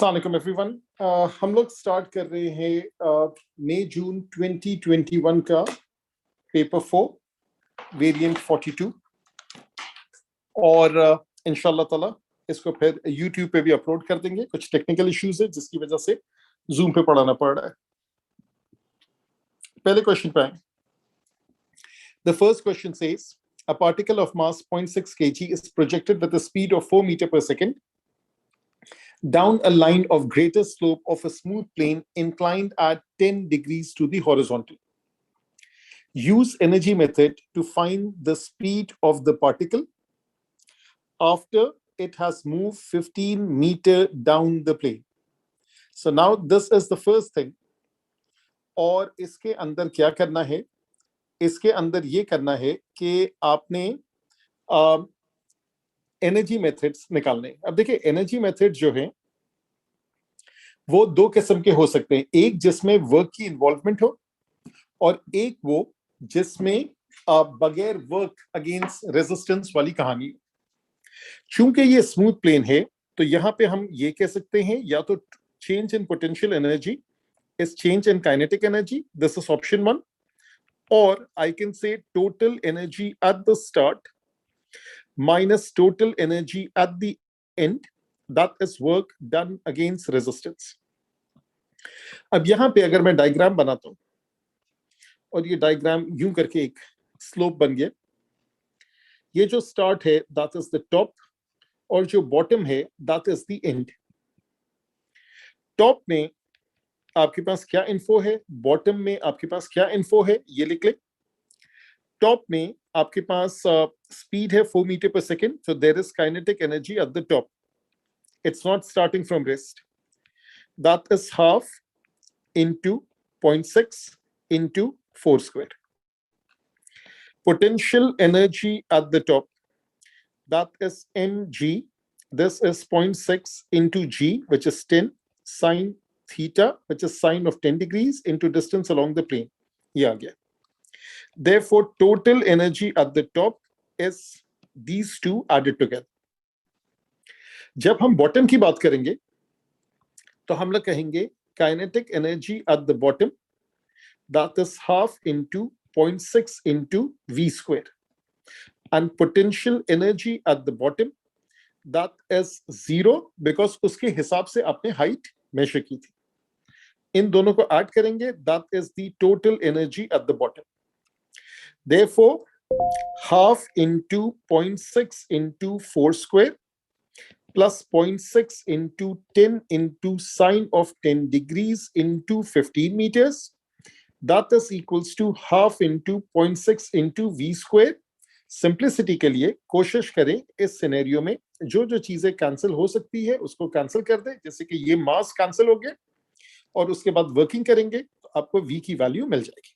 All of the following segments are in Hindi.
अस्सलाम एवरीवन। हम लोग स्टार्ट कर रहे हैं मई जून 2021 का पेपर 4 वेरिएंट 42 और इंशाल्लाह ताला इसको फिर यूट्यूब पे भी अपलोड कर देंगे। कुछ टेक्निकल इश्यूज है जिसकी वजह से जूम पे पढ़ाना पड़ रहा है। पहले क्वेश्चन पे आए। The first question says a particle of mass 0.6 kg is projected with a speed of 4 meter per second down a line of greater slope of a smooth plane inclined at 10 degrees to the horizontal. Use energy method to find the speed of the particle after it has moved 15 meter down the plane. So now this is the first thing. और इसके अंदर क्या करना है? इसके अंदर ये करना है कि आपने एनर्जी मेथड्स निकालने। अब देखिए एनर्जी मेथड जो है वो दो किस्म के हो सकते हैं, एक जिसमें वर्क की इन्वॉल्वमेंट हो और एक वो जिसमें बगैर वर्क अगेंस्ट रेजिस्टेंस वाली कहानी। चूंकि ये स्मूथ प्लेन है तो यहां पे हम ये कह सकते हैं या तो change in potential energy is change in kinetic energy, this is option 1, or I can say total energy at the start minus total energy at the end, that is work done against resistance. अब यहां पे अगर मैं डायग्राम बनाता हूं और ये डायग्राम यूं करके एक स्लोप बन गया, ये जो स्टार्ट है that is the top और जो बॉटम है that is the end. Top में आपके पास क्या इन्फो है, बॉटम में आपके पास क्या इन्फो है, ये लिख ले। टॉप में आपके पास स्पीड है 4 मीटर पर second, so there is kinetic energy at the top, it's not starting from rest, that is half into 0.6 into 4 square. Potential energy at the top, that is mg, this is 0.6 into g which is 10 sin theta, which is sine of 10 degrees into distance along the plane. ये आ गया। Therefore, total energy at the top is these two added together. जब हम बॉटम की बात करेंगे तो हम लोग कहेंगे kinetic energy at the bottom, that is half into 0.6 into v square, and potential energy at the bottom, that is 0 because उसके हिसाब से आपने हाइट मेजर की थी। इन दोनों को ऐड करेंगे, that is the total energy at the bottom. Therefore, half into 0.6 into 4 square plus 0.6 into 10 into sine of 10 degrees into 15 meters, that is equals to half into 0.6 into v square. Simplicity के लिए कोशिश करें इस सिनेरियो में जो जो चीजें कैंसिल हो सकती है उसको कैंसिल कर दें, जैसे कि ये मास कैंसिल हो गया और उसके बाद वर्किंग करेंगे तो आपको v की वैल्यू मिल जाएगी।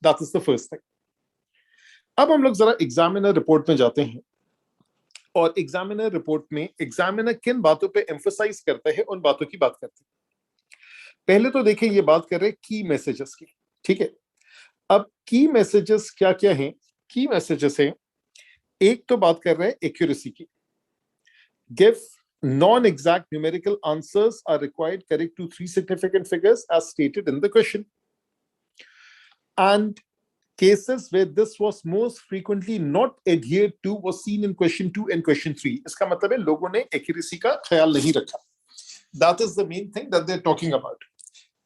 That is the first thing. अब हम लोग जरा एग्जामिनर रिपोर्ट में जाते हैं और एग्जामिनर रिपोर्ट में एग्जामिनर किन बातों पे एम्फसाइज करता है उन बातों की बात करते हैं। पहले तो देखिए ये बात कर रहे हैं की मैसेजेस की, ठीक है। अब की मैसेजेस क्या क्या हैं? की मैसेजेस हैं, एक तो बात कर रहे हैं एक्यूरेसी की। Give non-exact numerical answers are required correct to 3 significant figures as stated in the question. And cases where this was most frequently not adhered to was seen in question 2 and question 3. इसका मतलब है लोगों ने accuracy का ख्याल नहीं रखा। That is the main thing that they're talking about.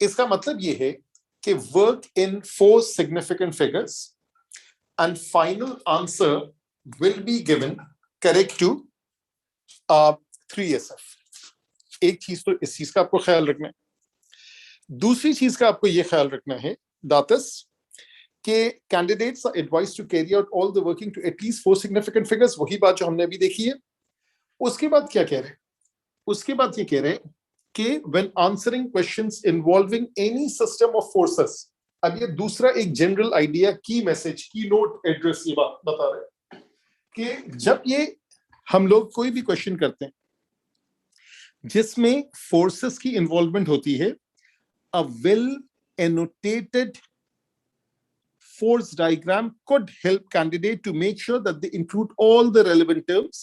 इसका मतलब ये है कि work in 4 significant figures and final answer will be given correct to 3SF. एक चीज तो इस चीज का आपको ख्याल रखना है। दूसरी चीज का आपको ये ख्याल रखना है that is कि candidates are advised to carry out all the working to at least 4 significant figures, वही बात जो हमने अभी देखी है। उसके बाद क्या कह रहे हैं? उसके बाद ये कह रहे हैं कि when answering questions involving any system of forces, अब ये दूसरा एक जनरल आइडिया की मैसेज की नोट एड्रेस ये बात बता रहे हैं कि जब ये हम लोग कोई भी क्वेश्चन करते हैं जिसमें फोर्सेस की इन्वॉल्वमेंट होती है, a well annotated force diagram could help candidate to make sure that they include all the relevant terms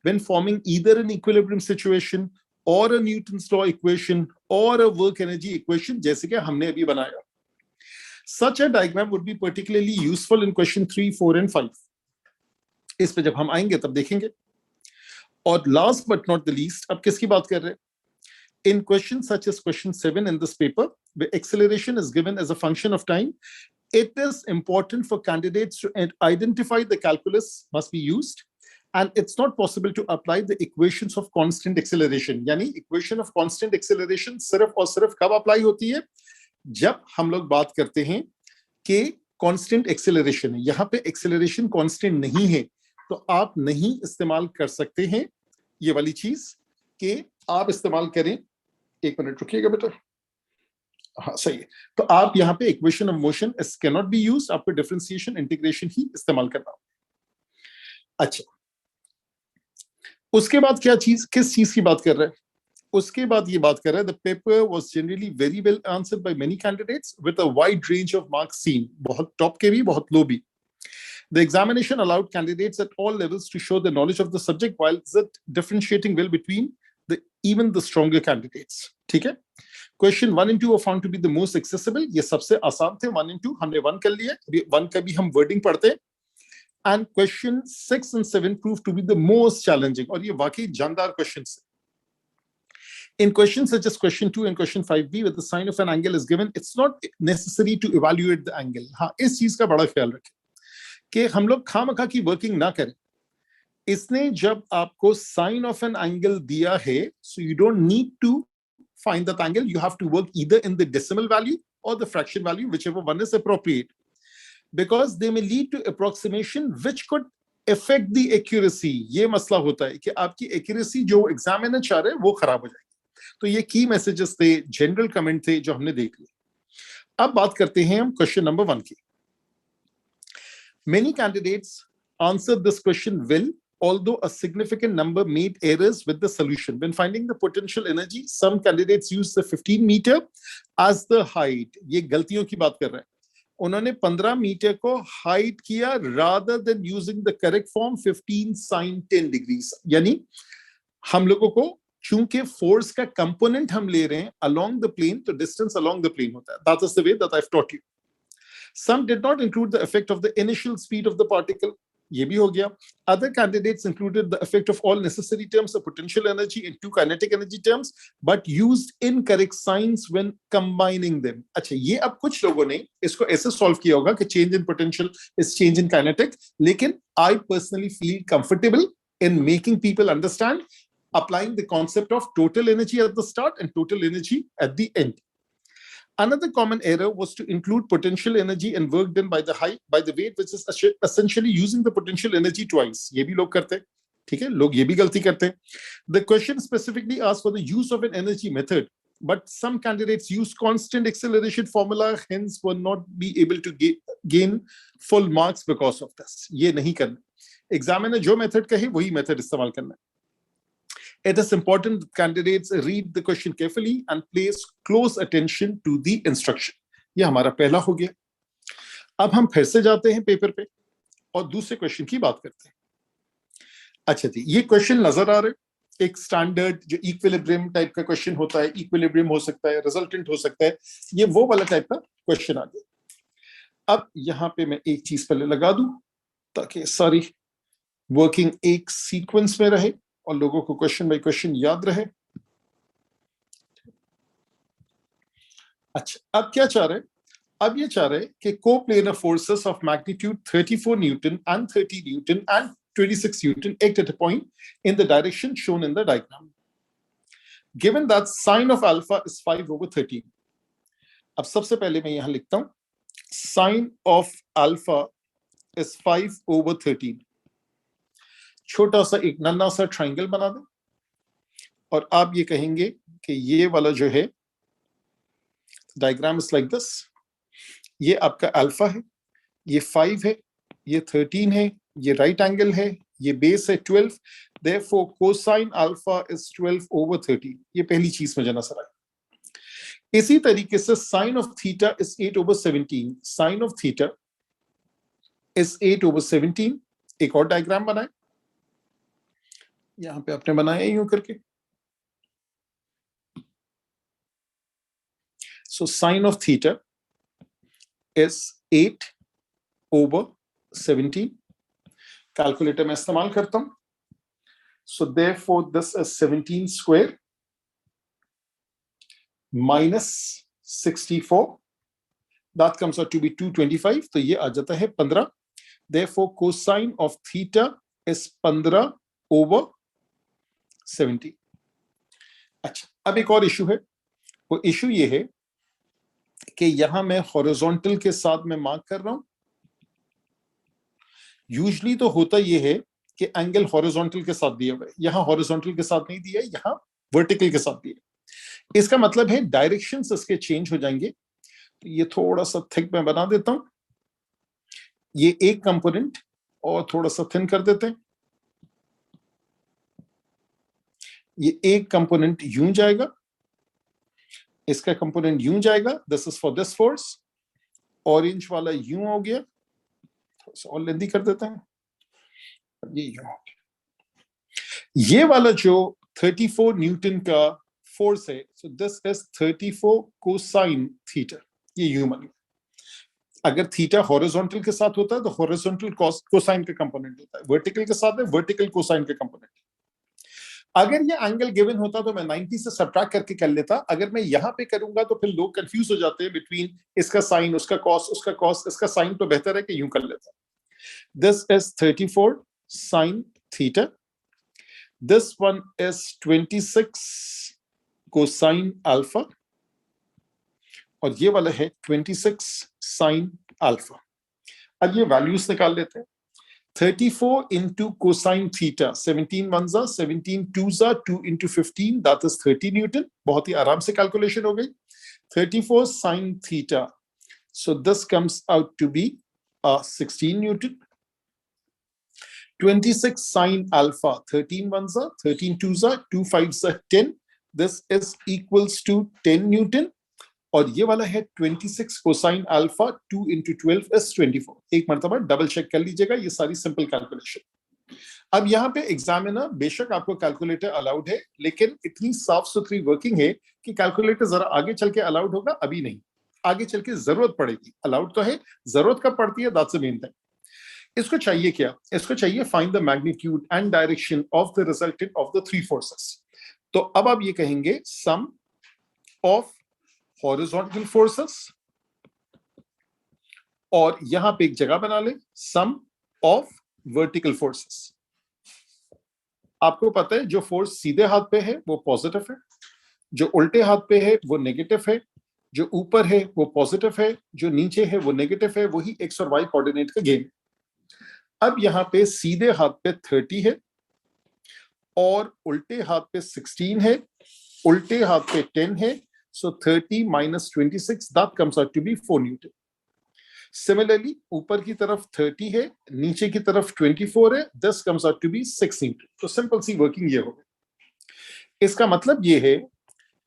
when forming either an equilibrium situation or a Newton's law equation or a work energy equation जैसे कि हमने अभी बनाया. Such a diagram would be particularly useful in question 3, 4 and 5. इस पे जब हम आएंगे तब देखेंगे. और last but not the least, अब किसकी बात कर रहे हैं? In questions such as question 7 in this paper, where acceleration is given as a function of time, it is important for candidates to identify the calculus must be used, and it's not possible to apply the equations of constant acceleration. यानी equation of constant acceleration सिर्फ और सिर्फ कब apply होती है? जब हम लोग बात करते हैं कि constant acceleration है. यहाँ पे acceleration constant नहीं है, तो आप नहीं इस्तेमाल कर सकते हैं ये वाली चीज कि आप इस्तेमाल करें. एक मिनट रुकिएगा बेटा. हाँ सही है. तो आप यहाँ पे equation of motion cannot be used, आपको डिफरेंशिएशन इंटीग्रेशन ही इस्तेमाल करना. अच्छा, उसके बाद क्या चीज, किस चीज की बात कर रहे हैं? उसके बाद ये बात कर रहा है, the paper was generally very well answered by many candidates with a wide range of marks seen. बहुत टॉप के भी, बहुत लो भी. The examination allowed candidates at all levels to show the knowledge of the subject while differentiating well between even the stronger candidates. ठीक है. Question 1 and 2 are found to be the most accessible. ये सबसे आसान थे. 1 and 2 हमने 1 कर लिया. 1 का भी हम wording पढ़ते हैं. And question 6 and 7 proved to be the most challenging. और ये वाकई जानदार questions. In questions such as question 2 and question 5b, where the sign of an angle is given, it's not necessary to evaluate the angle. हाँ, इस चीज का बड़ा ख्याल रखें कि हम लोग खामखा की वर्किंग ना करें. इसने जब आपको साइन ऑफ एन एंगल दिया है, so you don't need to find that angle. You have to work either in the decimal value और the fraction value, whichever one is appropriate, because they may lead to approximation which could affect the accuracy. ये मसला होता है कि आपकी एक्यूरेसी जो एग्जामिनर चाह रहे हैं वो खराब हो जाएगी. तो ये की मैसेजेस थे, जनरल कमेंट थे जो हमने देख लिए. अब बात करते हैं हम क्वेश्चन नंबर 1 की. Many candidates answered this question well, although a significant number made errors with the solution. When finding the potential energy, some candidates used the 15 meter as the height. ये गलतियों की बात कर रहे हैं. उन्होंने 15 मीटर को हाइट किया rather than using the correct form 15 sin 10 degrees. यानी हम लोगों को चूंकि फोर्स का कंपोनेंट हम ले रहे हैं along the plane, तो distance along the plane होता है. That is the way that I've taught you. Some did not include the effect of the initial speed of the particle. ये भी हो गया. Other candidates included the effect of all necessary terms of potential energy and two kinetic energy terms, but used incorrect signs when combining them. अच्छा, ये अब कुछ लोगों ने इसको ऐसे solve किया होगा कि change in potential is change in kinetic. लेकिन I personally feel comfortable in making people understand, applying the concept of total energy at the start and total energy at the end. Another common error was to include potential energy and work done by the height, by the weight, which is essentially using the potential energy twice. ये भी लोग करते हैं. ठीक है, लोग ये भी गलती करते हैं. The question specifically asked for the use of an energy method, but some candidates used constant acceleration formula, hence were not be able to gain full marks because of this. ये नहीं करना. Examiner जो method कहे वही method इस्तेमाल करना. It is important that candidates read the question carefully and place close attention to the instruction. ये हमारा पहला हो गया. अब हम फिर से जाते हैं पेपर पे और दूसरे क्वेश्चन की बात करते हैं. अच्छा जी, ये क्वेश्चन नजर आ रहे हैं. एक स्टैंडर्ड जो इक्विलिब्रियम टाइप का क्वेश्चन होता है, इक्विलिब्रियम हो सकता है, रिजल्टेंट हो सकता है, ये वो वाला टाइप का क्वेश्चन आ गया. अब यहाँ पे मैं एक चीज पहले लगा दूं ताकि सारी वर्किंग एक सीक्वेंस में रहे और लोगों को क्वेश्चन बाय क्वेश्चन याद रहे. अच्छा, अब क्या चाह रहे हैं? अब ये चाह रहे हैं कि coplanar forces of magnitude 34 Newton and 30 Newton and 26 Newton act at a point in the direction shown in the diagram. Given that sin of alpha is 5/13. अब सबसे पहले मैं यहां लिखता हूं sin of alpha is 5/13. छोटा सा एक नन्हा सा ट्राइंगल बना दें और आप ये कहेंगे कि ये वाला जो है डायग्राम इज लाइक दिस. ये आपका अल्फा है, ये 5 है, ये 13 है, ये राइट एंगल है, ये बेस है 12. Therefore cosine alpha is 12/13. ये पहली चीज मुझे नजर आई. इसी तरीके से sine of theta is 8/17. Sine of theta is 8/17. एक और डायग्राम बनाए. यहां पे आपने बनाया यूं करके. So sine of theta is 8/17. Calculator में इस्तेमाल करता हूं. So therefore this is 17 square minus 64. That comes out to be 225. तो ये आ जाता है 15. Therefore cosine of theta is 15/17. अच्छा, अब एक और इशू है. वो इशू ये है कि यहां मैं हॉरिजॉन्टल के साथ में मार्क कर रहा हूं. यूजुअली तो होता ये है कि एंगल हॉरिजॉन्टल के साथ दिया हुआ है. यहां हॉरिजॉन्टल के साथ नहीं दिया है, यहां वर्टिकल के साथ दिया है. इसका मतलब है डायरेक्शंस इसके चेंज हो जाएंगे. तो ये थोड़ा सा थिक मैं बना देता हूं. ये एक कंपोनेंट और थोड़ा सा थिन कर देते हैं. ये एक कंपोनेंट यूं जाएगा, इसका कंपोनेंट यूं जाएगा. This is for this force. Orange वाला यूं हो गया, थोड़ा सा और लेंदी कर देते हैं. ये यूं हो गया. ये वाला जो 34 न्यूटन का फोर्स है, सो दिस इज 34 कोसाइन थीटा. ये यूं बन गया. अगर थीटा हॉरिजॉन्टल के साथ होता है तो हॉरिजॉन्टल कोसाइन का कंपोनेंट होता है. वर्टिकल के साथ है वर्टिकल कोसाइन का कंपोनेंट. अगर ये एंगल गिवन होता तो मैं 90 से सब्ट्रैक्ट करके कर लेता. अगर मैं यहां पे करूंगा तो फिर लोग कंफ्यूज हो जाते हैं बिटवीन इसका साइन, उसका कॉस, उसका कॉस, इसका साइन. तो बेहतर है कि यूं कर लेता. This is 34 sine theta. This one is 26 cosine alpha. और ये वाला है 26 साइन अल्फा. अब ये वैल्यूज निकाल लेते हैं. 34 into cosine theta, 17 ones are 17 twos are 2 into 15, that is 30 Newton. बहुत ही आराम से कैलकुलेशन हो गई. 34 sine theta, so this comes out to be 16 Newton. 26 sine alpha, 13 ones are 13 twos are 2 fives are 10. This is equals to 10 Newton. और ये वाला है 26 कोसाइन अल्फा 2 into 12 is 24. एक मर्तबा डबल चेक कर लीजिएगा. ये सारी सिंपल कैलकुलेशन. अब यहाँ पे एग्जामिनर बेशक आपको कैलकुलेटर अलाउड है, लेकिन इतनी साफ सुथरी वर्किंग है कि कैलकुलेटर जरा आगे चल के अलाउड होगा, अभी नहीं. आगे चल के जरूरत पड़ेगी. अलाउड तो है, जरूरत कब पड़ती है, दैट्स द मेन थिंग. इसको चाहिए क्या? इसको चाहिए find the magnitude and direction of the resultant of the three forces. तो अब आप ये कहेंगे सम ऑफ horizontal forces, और यहां पे एक जगह बना ले sum of vertical forces. आपको पता है जो फोर्स सीधे हाथ पे है वो पॉजिटिव है, जो उल्टे हाथ पे है वो नेगेटिव है, जो ऊपर है वो पॉजिटिव है, जो नीचे है वो नेगेटिव है. वही एक्स और वाई कोऑर्डिनेट का गेम. अब यहां पे सीधे हाथ पे 30 है और उल्टे हाथ पे 16 है, उल्टे हाथ पे 10 है. So 30 minus 26, that comes out to be 4 Newton. Similarly, ऊपर की तरफ 30 है, नीचे की तरफ 24 है. This comes out to be 6 Newton. तो सिंपल सी वर्किंग ये होगी. इसका मतलब ये है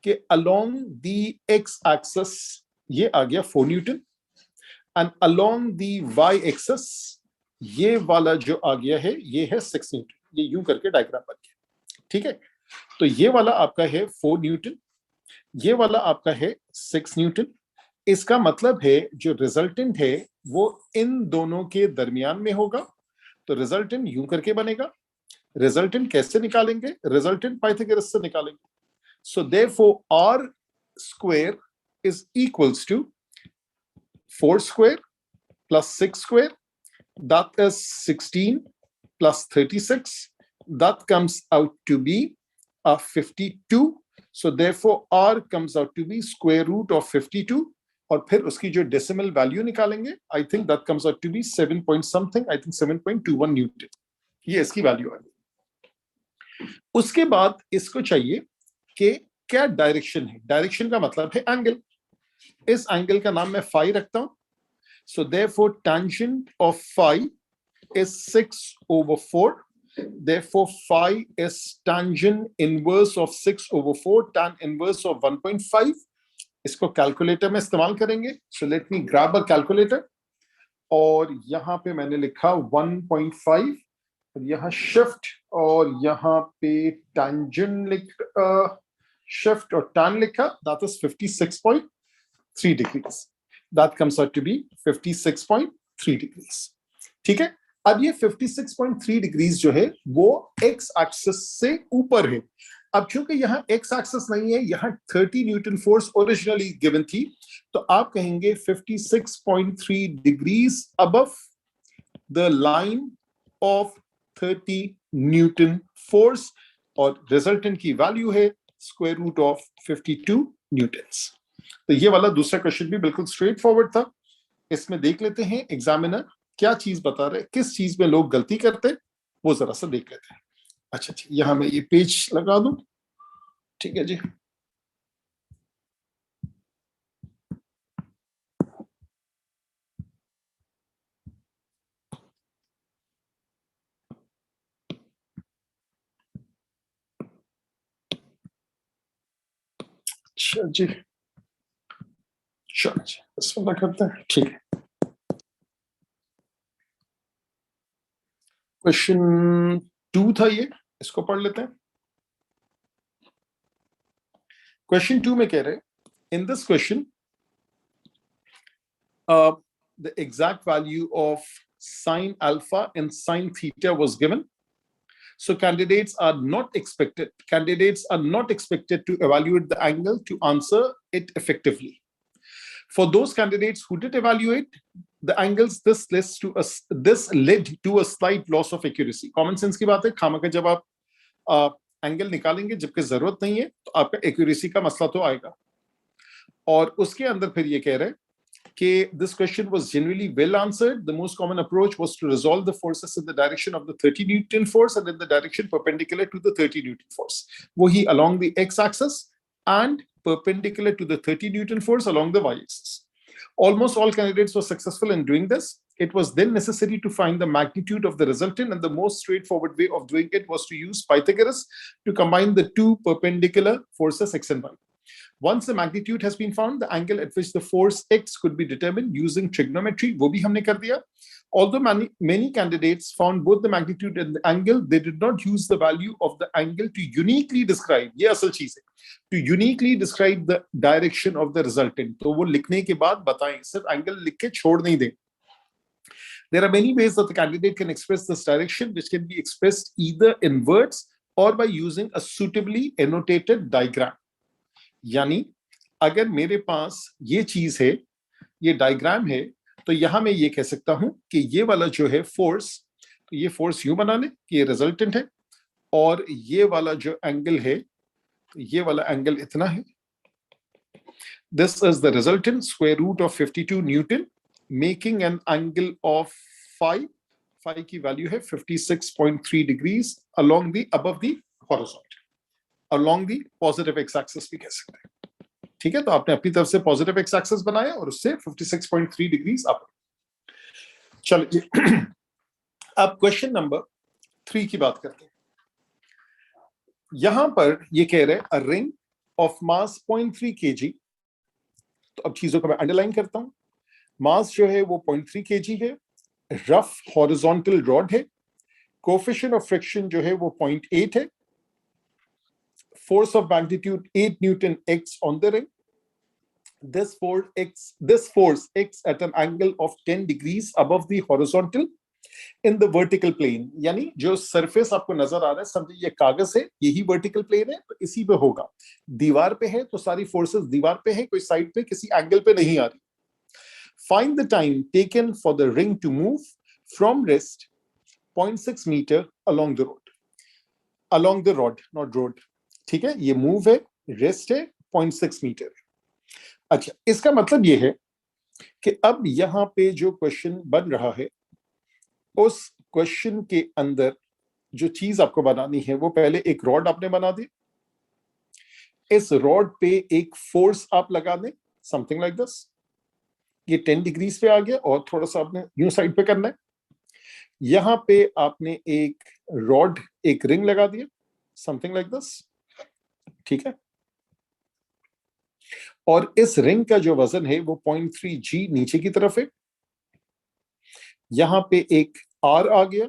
कि along the x axis ये आ गया 4 Newton, and along the y axis ये वाला जो आ गया है ये है 6 Newton. ये यूं करके डायग्राम बन गया. ठीक है. तो ये वाला आपका है 4 Newton, ये वाला आपका है 6 न्यूटन. इसका मतलब है जो रिजल्टेंट है वो इन दोनों के दरमियान में होगा. तो रिजल्टेंट यूं करके बनेगा. रिजल्टेंट कैसे निकालेंगे? रिजल्टेंट पाइथागोरस से निकालेंगे. So therefore r square is equals to 4 square plus 6 square, that is 16 plus 36, that comes out to be 52. So therefore r comes out to be square root of 52. और फिर उसकी जो डेसिमल वैल्यू निकालेंगे, I think that comes out to be 7 point something, I think 7.21 Newton. ये इसकी वैल्यू आ गई. उसके बाद इसको चाहिए कि क्या डायरेक्शन है. डायरेक्शन का मतलब है एंगल. इस एंगल का नाम मैं phi रखता हूं. So therefore tangent of phi is 6/4. Therefore phi is tangent inverse of 6/4, tan inverse of 1.5. इसको कैलकुलेटर में इस्तेमाल करेंगे. So let me grab a calculator. और यहां पे मैंने लिखा 1.5, और यहां शिफ्ट और यहां पे tangent लिख शिफ्ट और tan लिखा, that is 56 3 degrees. That comes out to be 56.3 degrees. ठीक है, अब ये 56.3 डिग्रीज जो है वो एक्स एक्सिस से ऊपर है. अब चूंकि यहाँ एक्स एक्सिस नहीं है, यहाँ 30 न्यूटन फोर्स ओरिजिनली गिवन थी, तो आप कहेंगे 56.3 degrees above the line of 30 Newton force, और रिजल्टेंट की वैल्यू है स्क्वायर रूट ऑफ 52 न्यूटन्स. तो ये वाला दूसरा क्वेश्चन भी बिल्कुल स्ट्रेट फॉरवर्ड था. इसमें देख लेते हैं एग्जामिनर क्या चीज बता रहे, किस चीज में लोग गलती करते, वो जरा सा देख लेते हैं. अच्छा ठीक, यहां मैं ये पेज लगा दूं. ठीक है जी. अच्छा जी, चलो जी इस वाला करते हैं. ठीक है, क्वेश्चन 2 था ये, इसको पढ़ लेते हैं. क्वेश्चन 2 में कह रहे, in this question the exact value of sine alpha and sine theta was given. So candidates are not expected to evaluate the angle to answer it effectively. For those candidates who did evaluate the angles, this led to a slight loss of accuracy. Common sense की बात है, खामखा जब आप एंगल निकालेंगे जबकि जरूरत नहीं है, तो आपका एक्यूरेसी का मसला तो आएगा. और उसके अंदर फिर ये कह रहे हैं कि this question was generally well answered. The most common approach was to resolve the forces in the direction of the 30 Newton force and in the direction perpendicular to the 30 Newton force. वही along the x-axis and perpendicular to the 30 Newton force along the y-axis. Almost all candidates were successful in doing this. It was then necessary to find the magnitude of the resultant, and the most straightforward way of doing it was to use Pythagoras to combine the two perpendicular forces x and y. Once the magnitude has been found, the angle at which the force x could be determined using trigonometry, वो भी हमने कर दिया. Although many candidates found both the magnitude and the angle, they did not use the value of the angle to uniquely describe, ये असल चीज है, to uniquely describe the direction of the resultant. तो वो लिखने के बाद बताएं, सिर्फ एंगल लिख के छोड़ नहीं दें. There are many ways that the candidate can express this direction, which can be expressed either in words or by using a suitably annotated diagram. यानी अगर मेरे पास ये चीज है, ये डायग्राम है, तो यहां मैं ये कह सकता हूं कि ये वाला जो है फोर्स, तो ये फोर्स यूं बना ले कि ये रिजल्टेंट है, और ये वाला जो एंगल है, तो ये वाला एंगल इतना है. This is the resultant square root of 52 newton, making an angle of 5 की वैल्यू है 56.3 degrees along the above the horizontal, along the positive x axis भी कह सकते हैं. ठीक है, तो आपने अपनी तरफ से पॉजिटिव एक्स एक्सिस बनाया और उससे 56.3 डिग्रीज अप. चलिए अब क्वेश्चन नंबर 3 की बात करते हैं. यहां पर ये कह रहे हैं a ring of mass 0.3 kg. तो अब चीजों को मैं अंडरलाइन करता हूं. मास जो है वो 0.3 kg है, रफ हॉरिजॉन्टल रॉड है, कोएफिशिएंट ऑफ फ्रिक्शन जो है वो 0.8 है, force of magnitude 8 Newton x on the ring. This force x at an angle of 10 degrees above the horizontal in the vertical plane. यानी जो सरफेस आपको नजर आ रहा है, समझिए ये कागज है, यही वर्टिकल प्लेन है, तो इसी पे होगा. दीवार पे है तो सारी फोर्सेस दीवार पे है, कोई साइड पे किसी एंगल पे नहीं आ रही. Find the time taken for the ring to move from rest 0.6 meter along the road. Along the rod, not road. ठीक है, ये मूव है, रेस्ट है, 0.6 मीटर. अच्छा, इसका मतलब ये है कि अब यहां पे जो क्वेश्चन बन रहा है, उस क्वेश्चन के अंदर जो चीज आपको बनानी है, वो पहले एक रॉड आपने बना दी. इस रॉड पे एक फोर्स आप लगा दें, समथिंग लाइक दिस. ये 10 डिग्रीज पे आ गया, और थोड़ा सा आपने न्यू साइड पे करना है. यहां पे आपने एक रॉड, एक रिंग लगा दिया, समथिंग लाइक दिस. ठीक है, और इस रिंग का जो वजन है वो 0.3 g नीचे की तरफ है. यहां पे एक R आ गया,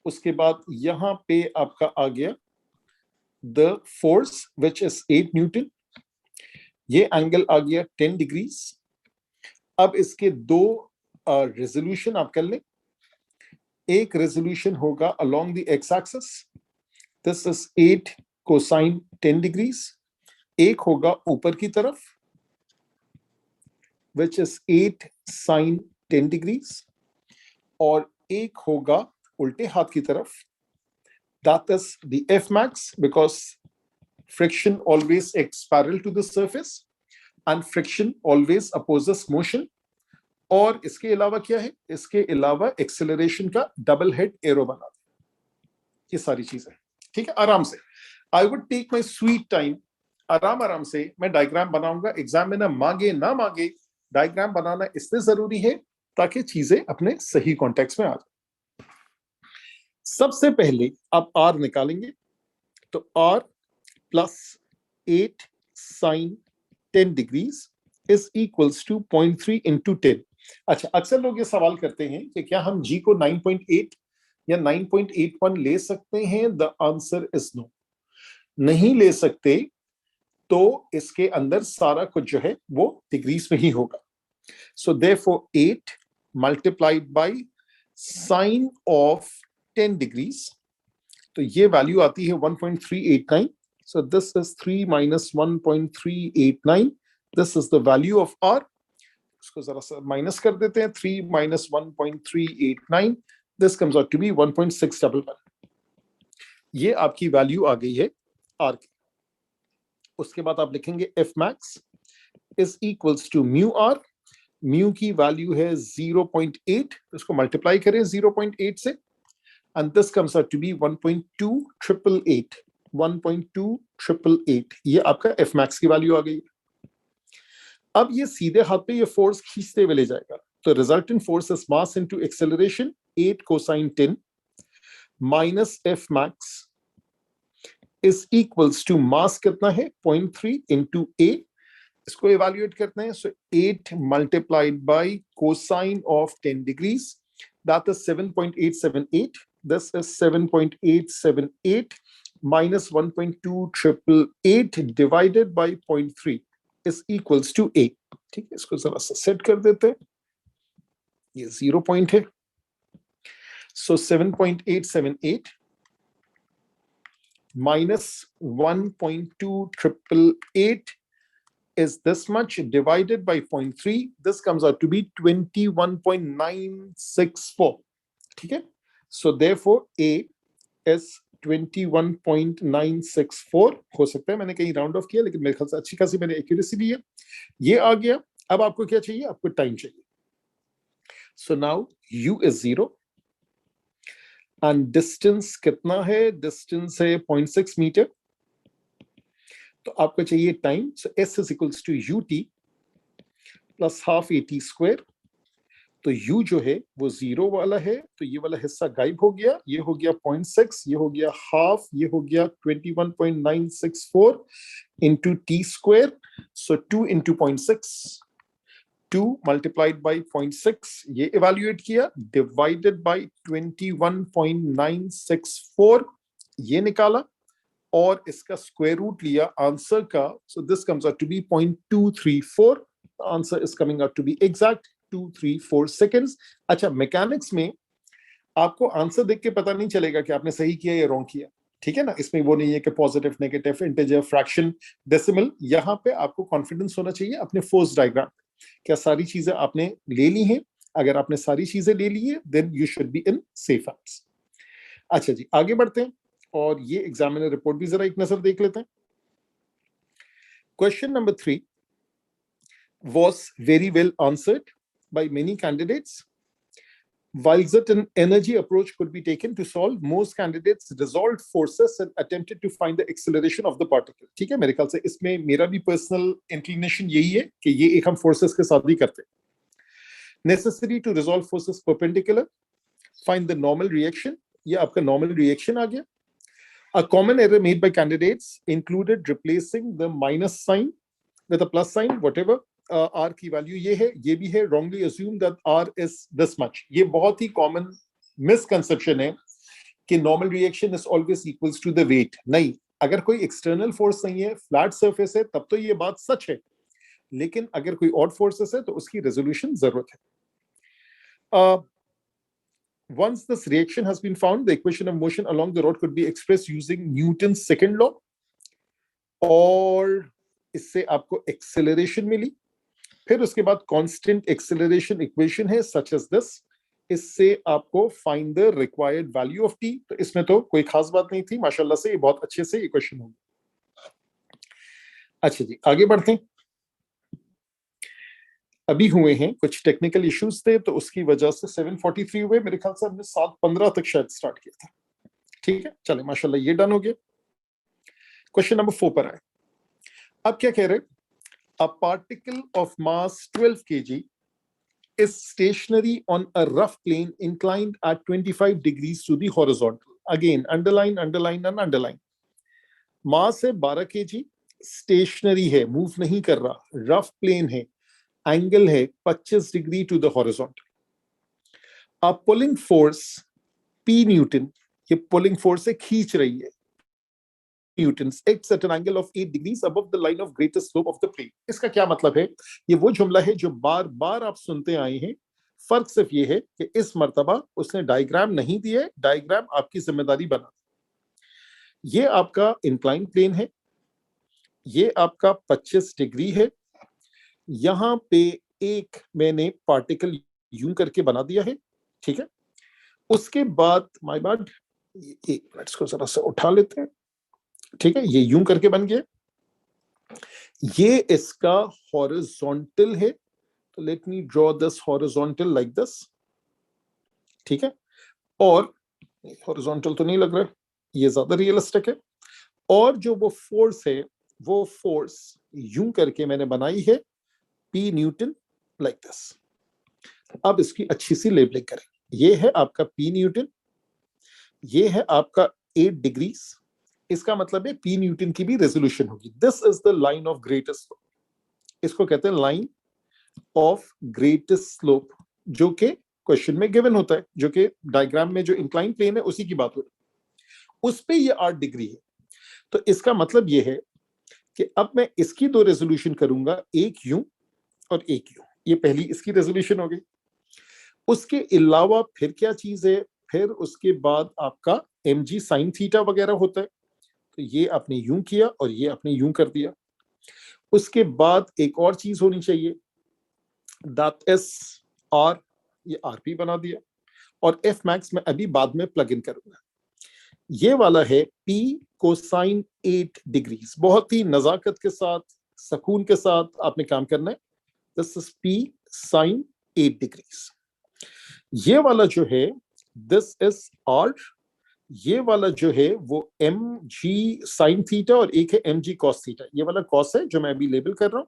उसके बाद यहां पे आपका आ गया the force which is 8 Newton. ये एंगल आ गया 10 डिग्रीज। अब इसके दो रेजोल्यूशन आप कर लें। एक रेजोल्यूशन होगा along the x axis, this is 8 cosine 10 degrees. एक होगा ऊपर की तरफ विच इज 8 साइन 10 डिग्रीज, और एक होगा उल्टे हाथ की तरफ, that is the F max, because friction always acts parallel to the surface and friction always opposes motion। और इसके अलावा क्या है, इसके अलावा एक्सेलरेशन का डबल हेड एरो बना दे। ये सारी चीजें ठीक है, आराम से। I would take my sweet time, आराम आराम से मैं डायग्राम बनाऊंगा। एग्जाम में ना मांगे ना मांगे, डायग्राम बनाना इसलिए जरूरी है ताकि चीजें अपने सही कॉन्टेक्स्ट में आ जाए। सबसे पहले आप आर निकालेंगे, तो r plus 8 sine 10 degrees is equals to 0.3 into 10। अच्छा, अक्सर लोग ये सवाल करते हैं कि क्या हम जी को 9.8 या 9.81 ले सकते हैं? द आंसर इज नो, नहीं ले सकते। तो इसके अंदर सारा कुछ जो है वो डिग्रीज में ही होगा। So therefore 8 multiplied by sine of 10 degrees, तो ये वैल्यू आती है 1.389। So this is 3 minus 1.389, this is the value of r. इसको जरा सा माइनस कर देते हैं, 3 minus 1.389, this comes out to be 1.611। ये आपकी वैल्यू आ गई है आर की। उसके बाद आप लिखेंगे F max is equals to mu r. Mu की वैल्यू है 0.8, इसको मल्टीप्लाई करें 0.8 से, and this comes out to be 1.2888, 1.2888। ये आपका एफ मैक्स की वैल्यू आ गई। अब ये सीधे हाथ पे ये फोर्स खींचते हुए ले जाएगा, तो resultant force is mass into acceleration 8 cosine 10 minus F max is equals to mass कितना है 0.3 इंटू ए। इसको इवैल्यूएट करते हैं, so 8 multiplied by cosine of 10 degrees, that is 7.878। This is 7.878 minus 1.2888 divided by 0.3 is equals to 8। ठीक है, इसको जरा सा सेट कर देते हैं, ये 0 पॉइंट है। सो 7.878 minus 1.2888 is this much divided by 0.3, this comes out to be 21.964। ठीक है, so therefore A is 21.964। हो सकता है मैंने कहीं राउंड ऑफ किया, लेकिन मेरे ख्याल से अच्छी खासी मैंने एक्यूरेसी दी है। ये आ गया। अब आपको क्या चाहिए? आपको टाइम चाहिए। So now U is 0 and distance कितना है? डिस्टेंस है 0.6 मीटर। तो आपको चाहिए time, so S is equals to UT plus half AT square. तो U जो है वो 0 वाला है, तो ये वाला हिस्सा गायब हो गया, ये हो गया 0.6, ये हो गया हाफ, ये हो गया 21.964 into T square. So 2 into 0.6, 2 multiplied by 0.6, ये इवेल्युएट किया, डिवाइडेड बाई 21.964, ये निकाला, और इसका स्क्वायर रूट लिया आंसर का। So this comes out to be 0.234। Answer is coming out to be exact 234 seconds. अच्छा, मैकेनिक्स में आपको आंसर देख के पता नहीं चलेगा कि आपने सही किया या रॉन्ग किया, ठीक है ना। इसमें वो नहीं है कि positive, negative, integer, fraction, decimal. यहाँ पे आपको कॉन्फिडेंस होना चाहिए अपने फोर्स डायग्राम, क्या सारी चीजें आपने ले ली हैं। अगर आपने सारी चीजें ले ली है, then you should be in safe hands. अच्छा जी, आगे बढ़ते हैं और ये एग्जामिनर रिपोर्ट भी जरा एक नजर देख लेते हैं। Question number 3 was very well answered by many candidates. While certain energy approach could be taken to solve, most candidates resolved forces and attempted to find the acceleration of the particle। ठीक है, मेरे ख्याल से इसमें मेरा भी पर्सनल इंक्लिनेशन यही है कि ये एक हम फोर्सेस के साथ ही करते हैं। Necessary to resolve forces perpendicular, find the normal reaction। ये आपका normal reaction आ गया। A common error made by candidates included replacing the minus sign with a plus sign, whatever। R की वैल्यू ये है, ये भी है। wrongly assume that R is this much। ये बहुत ही कॉमन मिसकंसेप्शन है कि normal reaction is always equals to the weight. नहीं, अगर कोई एक्सटर्नल फोर्स नहीं है, फ्लैट सरफेस है, तब तो ये बात सच है लेकिन अगर कोई ऑड फोर्सेस है तो उसकी रेजोल्यूशन जरूरत है. Once this reaction has been found, the equation of motion along the rod could be expressed using Newton's second law. और इससे आपको एक्सेलरेशन मिली. फिर उसके बाद कांस्टेंट एक्सेलरेशन इक्वेशन है सच एज दिस. इससे आपको find the required value of t. तो इसमें तो कोई खास बात नहीं थी, माशाल्लाह से ये बहुत अच्छे से इक्वेशन होगी. अच्छा जी, आगे बढ़ते हैं. अभी हुए हैं कुछ टेक्निकल इश्यूज थे, तो उसकी वजह से 7:43 हुए. मेरे ख्याल से हमने 7:15 तक शायद स्टार्ट किया था. ठीक है, चले माशाल्लाह ये डन हो गया. क्वेश्चन नंबर 4 पर आए. अब क्या कह रहे हैं? A particle of mass 12 kg is stationary on a rough plane inclined at 25 degrees to the horizontal. Again, underline, underline and underline. Mass है 12 kg, stationary है, move नहीं कर रहा, rough plane है, angle है 25 degree to the horizontal. A pulling force P Newton, ये pulling force है, खींच रही है, Newtons acts at an angle of 8 degrees above the line of greatest slope of the plane. इसका क्या मतलब है? ये वो जुमला है जो बार बार आप सुनते आए हैं. फर्क सिर्फ ये है कि इस मर्तबा उसने डायग्राम नहीं दिए, डायग्राम आपकी जिम्मेदारी बना. ये आपका इंक्लाइन प्लेन है, ये आपका 25 डिग्री है. यहां पे एक मैंने पार्टिकल यूं करके बना दिया है. ठीक है, उसके बाद माय बॉड, एक मिनट इसको जरा सा उठा लेते हैं. ठीक है, ये यूं करके बन गया. ये इसका हॉरिजॉन्टल है, तो let me draw this horizontal like this. ठीक है, और हॉरिजॉन्टल तो नहीं लग रहा है, ये ज्यादा रियलिस्टिक है. और जो वो फोर्स है, वो फोर्स यूं करके मैंने बनाई है, पी न्यूटन लाइक दिस. अब इसकी अच्छी सी लेबलिंग करें. ये है आपका पी न्यूटन, ये है आपका 8 डिग्रीज. इसका मतलब है पी न्यूटन की भी रेजोल्यूशन होगी. This is the line of greatest slope. इसको कहते हैं लाइन ऑफ ग्रेटेस्ट स्लोप, जो कि क्वेश्चन में गिवन होता है, जो कि डायग्राम में जो इंक्लाइन प्लेन है उसी की बात हो रही है. उस पे ये 8 डिग्री है. तो इसका मतलब ये है कि अब मैं इसकी 2 रेजोल्यूशन करूंगा, एक यूं और एक यूं. ये पहली इसकी रेजोल्यूशन हो गई. उसके अलावा फिर क्या चीज है? फिर उसके बाद आपका mg sin थीटा वगैरह होता है. तो ये आपने यूं किया और ये आपने यूं कर दिया. उसके बाद एक और चीज होनी चाहिए, दैट इज आर. ये आरपी बना दिया. और एफ मैक्स मैं अभी बाद में प्लग इन करूंगा. ये वाला है पी कोसाइन 8 डिग्रीज. बहुत ही नजाकत के साथ, सुकून के साथ आपने काम करना है. This is p sine 8 degrees. ये वाला जो है, दिस इज आर. ये वाला जो है वो एम जी साइन थीटा, और एक है एम जी कॉस थीटा. ये वाला कॉस है जो मैं अभी लेबल कर रहा हूं,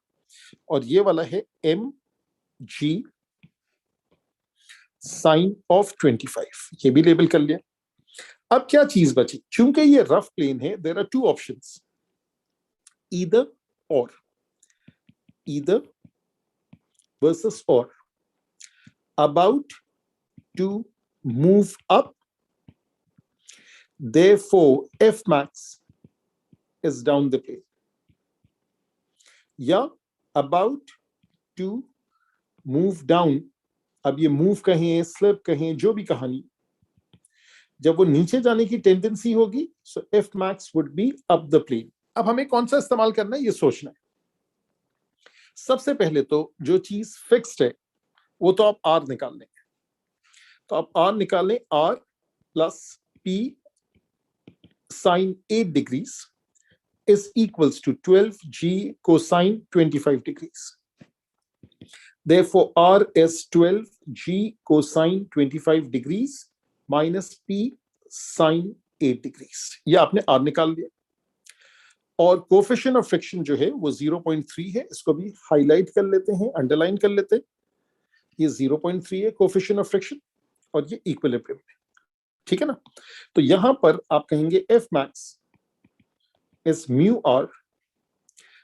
और ये वाला है एम जी साइन ऑफ 25. ये भी लेबल कर लिया. अब क्या चीज बची? चूंकि ये रफ प्लेन है, there are 2 options, either or. Either versus or. About to move up, therefore F max is down the plane. या about to move down. अब ये मूव कहें, स्लिप कहें, जो भी कहानी, जब वो नीचे जाने की टेंडेंसी होगी, so F max would be up the plane. अब हमें कौन सा इस्तेमाल करना है ये सोचना है. सबसे पहले तो जो चीज फिक्स्ड है वो तो आप R निकाल लेंगे. तो आप R निकाल लें. R plus P sin 8 degrees is equals to 12g cosine 25 degrees. Therefore, R is 12g cosine 25 degrees minus P sin 8 degrees. ये आपने R निकाल लिया. और कोफिशिएंट ऑफ फ्रिक्शन जो है वो 0.3 है. इसको भी हाईलाइट कर लेते हैं, अंडरलाइन कर लेते हैं. ये 0.3 है कोफिशिएंट ऑफ फ्रिक्शन, और ये इक्विलिब्रियम है. ठीक है ना? तो यहां पर आप कहेंगे F max is mu R.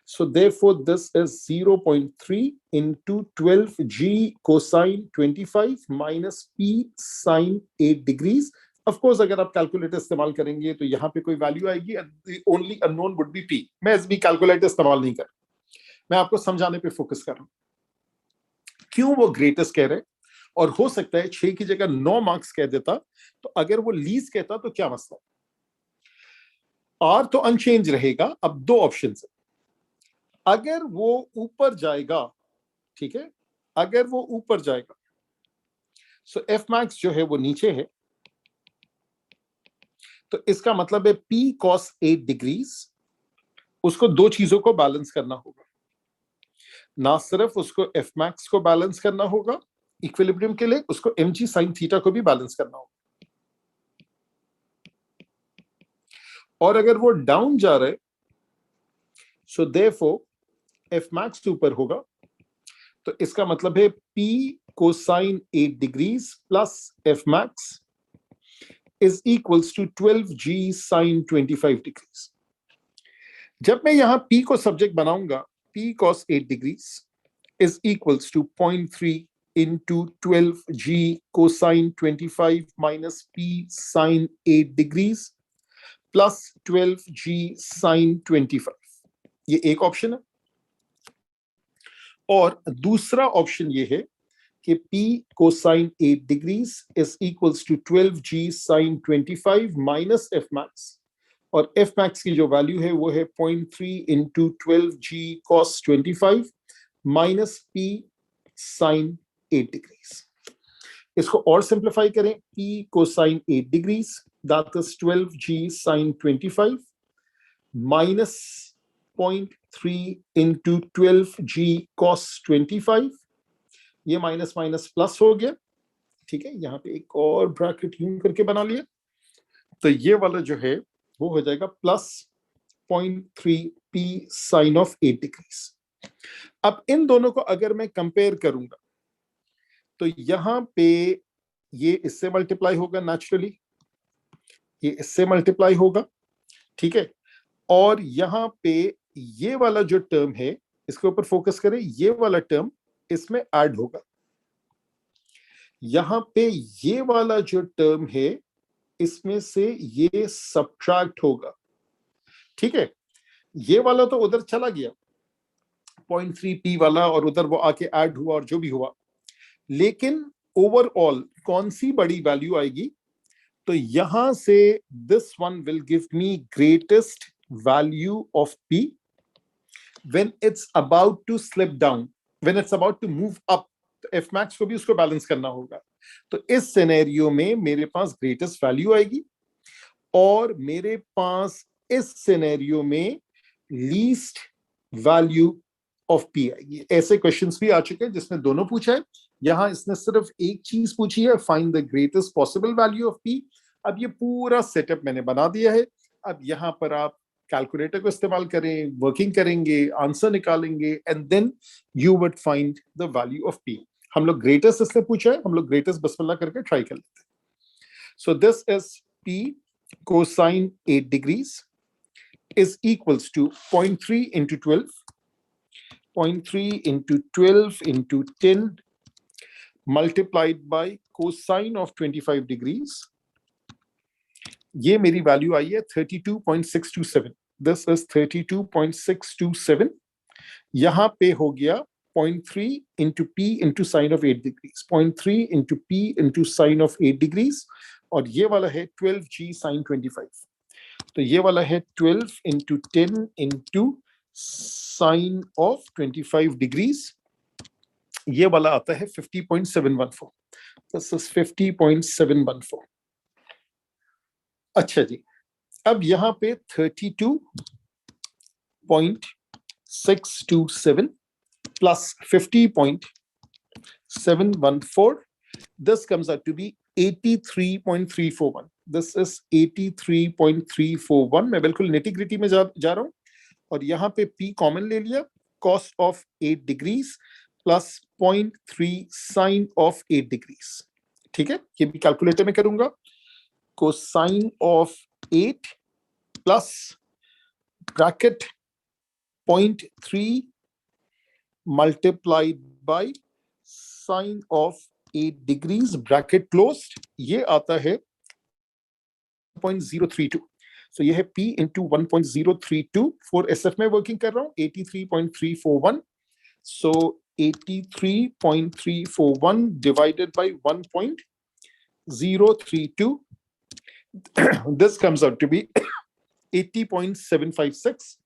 So therefore this is 0.3 into 12g cosine 25 minus P sin 8 degrees. Of course अगर आप कैलकुलेटर इस्तेमाल करेंगे तो यहां पे कोई वैल्यू आएगी. The only unknown would be P. मैं भी कैलकुलेटर इस्तेमाल नहीं कर. मैं आपको समझाने पे फोकस कर रहा हूं क्यों वो ग्रेटेस्ट कह रहे हैं, और हो सकता है 6 की जगह 9 मार्क्स कह देता, तो अगर वो लीस्ट कहता तो क्या मसला। आर तो अनचेंज रहेगा। अब दो ऑप्शन है, अगर वो ऊपर जाएगा, ठीक है, अगर वो ऊपर जाएगा सो एफ मैक्स जो है वो नीचे है, तो इसका मतलब है पी कॉस 8 डिग्रीज, उसको दो चीजों को बैलेंस करना होगा, ना सिर्फ उसको एफ मैक्स को बैलेंस करना होगा इक्विलिब्रियम के लिए, उसको एम जी साइन थीटा को भी बैलेंस करना होगा। और अगर वो डाउन जा रहे सो देयरफॉर एफ मैक्स ऊपर होगा, तो इसका मतलब है p cosine 8 degrees plus F max is equals to 12g sine 25 degrees. जब मैं यहां p को सब्जेक्ट बनाऊंगा, p cos 8 degrees is equals to 0.3 into 12g cosine 25 minus p sine 8 degrees plus 12g sine 25। ये एक ऑप्शन है। और दूसरा ऑप्शन ये है कि p cosine 8 degrees is equals to 12g sine 25 minus f max, और f max की जो वैल्यू है वो है 0.3 into 12g cos 25 minus p sine 8 degrees। इसको और सिंप्लीफाई करें, p cosine 8 degrees that is 12g sine 25 minus 0.3 into 12g cos 25, ये माइनस माइनस प्लस हो गया, ठीक है, यहाँ पे एक और ब्रैकेट यूं करके बना लिया, तो ये वाला जो है वो हो जाएगा plus 0.3 p sine of 8 degrees. अब इन दोनों को अगर मैं कंपेयर करूंगा तो यहां पे ये इससे मल्टीप्लाई होगा नेचुरली, ये इससे मल्टीप्लाई होगा, ठीक है, और यहां पे ये वाला जो टर्म है इसके ऊपर फोकस करें, ये वाला टर्म इसमें ऐड होगा, यहां पे ये वाला जो टर्म है इसमें से ये सब्ट्रैक्ट होगा, ठीक है, ये वाला तो उधर चला गया 0.3 p वाला, और उधर वो आके ऐड हुआ और जो भी हुआ, लेकिन ओवरऑल कौन सी बड़ी वैल्यू आएगी, तो यहां से this one will give me greatest value of p when it's about to slip down, when it's about to move up, तो एफ मैक्स को भी उसको बैलेंस करना होगा, तो इस सिनेरियो में मेरे पास ग्रेटेस्ट वैल्यू आएगी, और मेरे पास इस सिनेरियो में लीस्ट वैल्यू ऑफ पी आएगी। ऐसे क्वेश्चंस भी आ चुके हैं जिसमें दोनों पूछा है, यहां इसने सिर्फ एक चीज पूछी है, find the greatest possible value of P. अब ये पूरा सेटअप मैंने बना दिया है, अब यहां पर आप कैलकुलेटर को इस्तेमाल करें, वर्किंग करेंगे, आंसर निकालेंगे, and then you would find the value of p. हम लोग ग्रेटेस्ट इसलिए पूछा है, हम लोग ग्रेटेस्ट बिस्मिल्लाह करके ट्राई कर लेते हैं। सो this is P cosine 8 degrees is equals to 0.3 into 12, 0.3 into 12 into 10 multiplied by cosine of 25 degrees, ये मेरी वैल्यू आई है 32.627। This is 32.627। यहां पे हो गया 0.3 into p into sine of 8 degrees, 0.3 into p into sine of 8 degrees, और ये वाला है 12g sin 25, तो ये वाला है 12 into 10 into sine of 25 degrees, ये वाला आता है 50.714। This is 50.714। अच्छा जी, अब यहां पे 32.627 plus 50.714, this comes out to be 83.341। This is 83.341। मैं बिल्कुल नेटिग्रिटी में जा रहा हूं, और यहां पे p कॉमन ले लिया, cos of 8 degrees plus 0.3 sin of 8 degrees, ठीक है, ये भी कैलकुलेटर में करूंगा, cosine of 8 plus bracket 0.3 multiplied by sine of 8 degrees bracket closed, ये आता है 0.032। सो ये है P इंटू 1.032, 4SF में वर्किंग कर रहा हूँ, 83.341. सो 83.341 divided by 1.032, this comes out to be 80.756.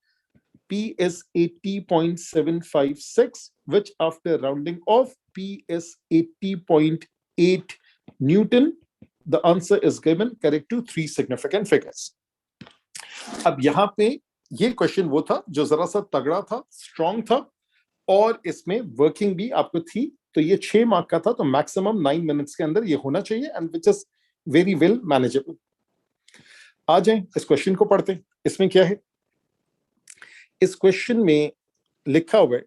P is 80.756, which after rounding off, P is 80.8 Newton. The answer is given correct to 3 significant figures. अब यहां पे ये क्वेश्चन वो था जो जरा सा तगड़ा था, स्ट्रॉन्ग था, और इसमें वर्किंग भी आपको थी, तो ये 6 मार्क का था, तो मैक्सिमम 9 मिनट्स के अंदर ये होना चाहिए, and which is very well manageable. आ जाएं इस क्वेश्चन को पढ़ते हैं. इसमें क्या है, इस क्वेश्चन में लिखा हुआ है,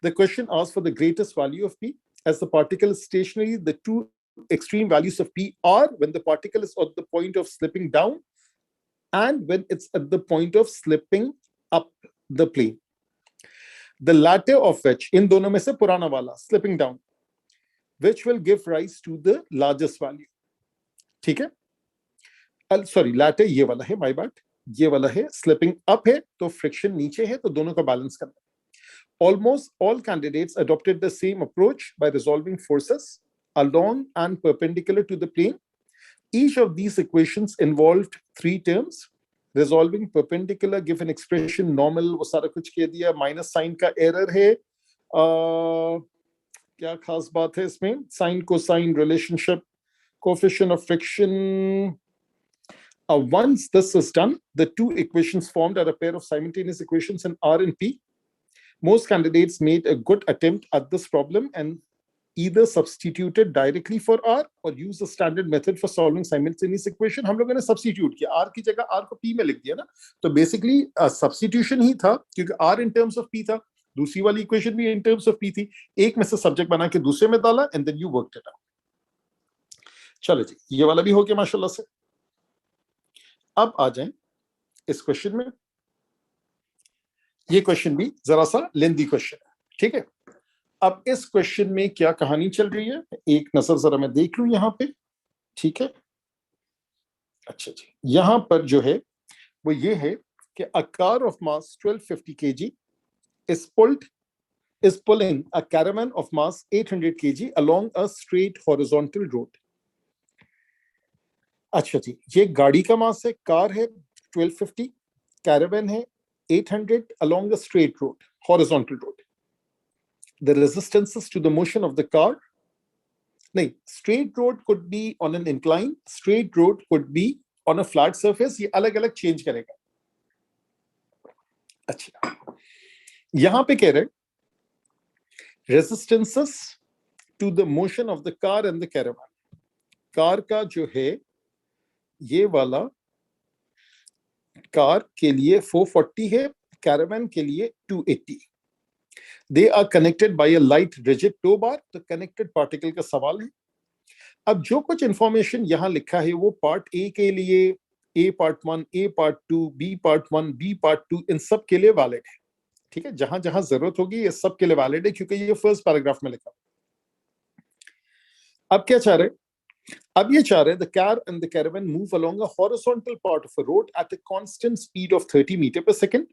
the question asks for the greatest value of P. As the particle is stationary, the two extreme values of P are when the particle is at the point of slipping down and when it's at the point of slipping up the plane. The latter of which, in दोनों में से पुराना वाला, slipping down, which will give rise to the largest value. ठीक है, सॉरी, latter ये वाला है, my bad, ये वाला है, slipping up है तो friction नीचे है, तो दोनों का बैलेंस करना. Almost all candidates adopted the same approach by resolving forces along and perpendicular to the plane. Each of these equations involved 3 terms. Resolving perpendicular, give an expression normal, वो सारा कुछ कह दिया, माइनस साइन का एरर है, क्या खास बात है इसमें, sine cosine relationship, coefficient of friction. Once this is done, the 2 equations formed are a pair of simultaneous equations in R and P. Most candidates made a good attempt at this problem and either substituted directly for R or used the standard method for solving simultaneous equation. हम लोगों ने substitute किया, R की जगह R को P में लिख दिया ना, तो basically substitution ही था, क्योंकि R in terms of P था, दूसरी वाली equation भी in terms of P थी, एक में से subject बना के दूसरे में डाला and then you worked it out. चलो जी, ये वाला भी हो गया माशाल्लाह से. अब आ जाएं इस क्वेश्चन में. ये क्वेश्चन भी जरा सा लेंदी क्वेश्चन है, ठीक है. अब इस क्वेश्चन में क्या कहानी चल रही है, एक नजर जरा मैं देख लूं यहां पे, ठीक है. अच्छा जी, यहां पर जो है वो ये है कि a car of mass 1250 kg is pulling a caravan of mass 800 kg along a straight horizontal road. अच्छा जी, ये गाड़ी का मास है, कार है 1250, कैरावैन है 800 along a straight road, horizontal road. The resistances to the motion of the car, नहीं, straight road could be on an incline, straight road could be on a flat surface, ये अलग अलग चेंज करेगा. अच्छा, यहां पे कह रहे resistances to the motion of the car and the caravan. Car का जो है ये वाला, कार के लिए 440 है, कैरावैन के लिए 280. They are connected by a light rigid tow bar. तो कनेक्टेड पार्टिकल का सवाल है. अब जो कुछ इंफॉर्मेशन यहां लिखा है वो पार्ट ए के लिए, A part 1, A part 2, B part 1, B part 2, इन सब के लिए वैलिड है, ठीक है. जहां जहां जरूरत होगी ये सब के लिए वैलिड है, क्योंकि ये फर्स्ट पैराग्राफ में लिखा. अब क्या चाह रहे, अब ये चाह रहे, the car and the caravan move along a horizontal part of a road at a constant speed of 30 meters per second.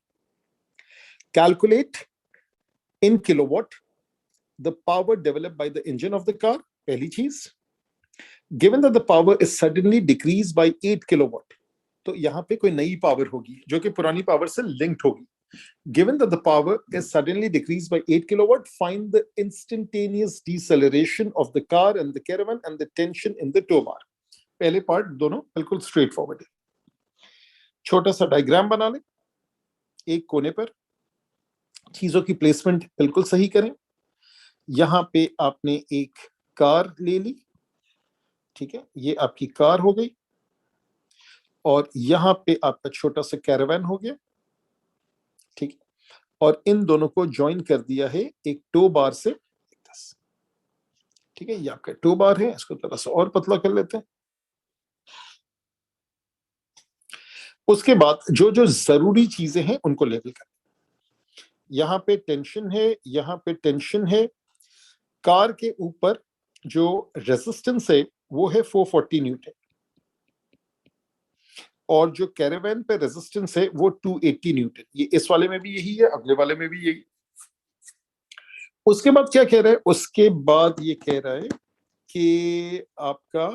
Calculate in kilowatt the power developed by the engine of the car. पहली चीज, given that the power is suddenly decreased by 8 kilowatt, तो यहाँ पे कोई नई पावर होगी जो कि पुरानी पावर से लिंक्ड होगी. Given that the power is suddenly decreased by 8 kilowatt, find the instantaneous deceleration of the car and the caravan and the tension in the tow bar. पहले पार्ट दोनों बिल्कुल स्ट्रेट फॉरवर्ड है. छोटा सा डायग्राम बना लें, एक कोने पर चीजों की प्लेसमेंट बिल्कुल सही करें. यहां पे आपने एक कार ले ली, ठीक है, ये आपकी कार हो गई, और यहां पे आपका छोटा सा कैरावैन हो गया, ठीक है, और इन दोनों को ज्वाइन कर दिया है एक टो बार से, ठीक है. ये आपका टो बार है, इसको थोड़ा सा और पतला कर लेते हैं. उसके बाद जो जो जरूरी चीजें हैं उनको लेवल कर. यहां पे टेंशन है, यहां पे टेंशन है. कार के ऊपर जो रेजिस्टेंस है वो है 440 न्यूटन, और जो कैरावैन पे रेजिस्टेंस है वो 280 न्यूटन। ये इस वाले में भी यही है, अगले वाले में भी यही। उसके बाद क्या कह रहा है, उसके बाद ये कह रहा है कि आपका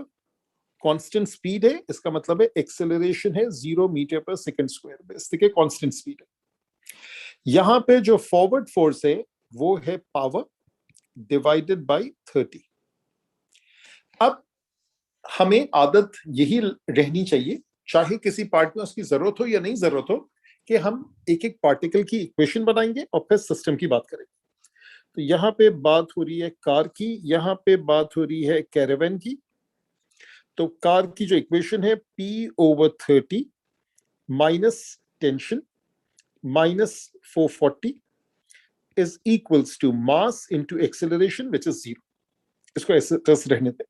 कांस्टेंट स्पीड है, इसका मतलब है एक्सेलरेशन है 0 मीटर पर सेकंड स्क्वायर में, इस के कांस्टेंट स्पीड है। यहां पे जो फॉरवर्ड फोर्स है वो है पावर डिवाइडेड बाय 30। अब हमें आदत यही रहनी चाहिए, चाहे किसी पार्ट में उसकी जरूरत हो या नहीं जरूरत हो, कि हम एक एक पार्टिकल की इक्वेशन बनाएंगे और फिर सिस्टम की बात करेंगे। तो यहाँ पे बात हो रही है कार की, यहाँ पे बात हो रही है कैरावैन की। तो कार की जो इक्वेशन है P/30 minus tension minus 440 is equals to mass into acceleration which is 0। इसको ऐसे टर्स रहने दें।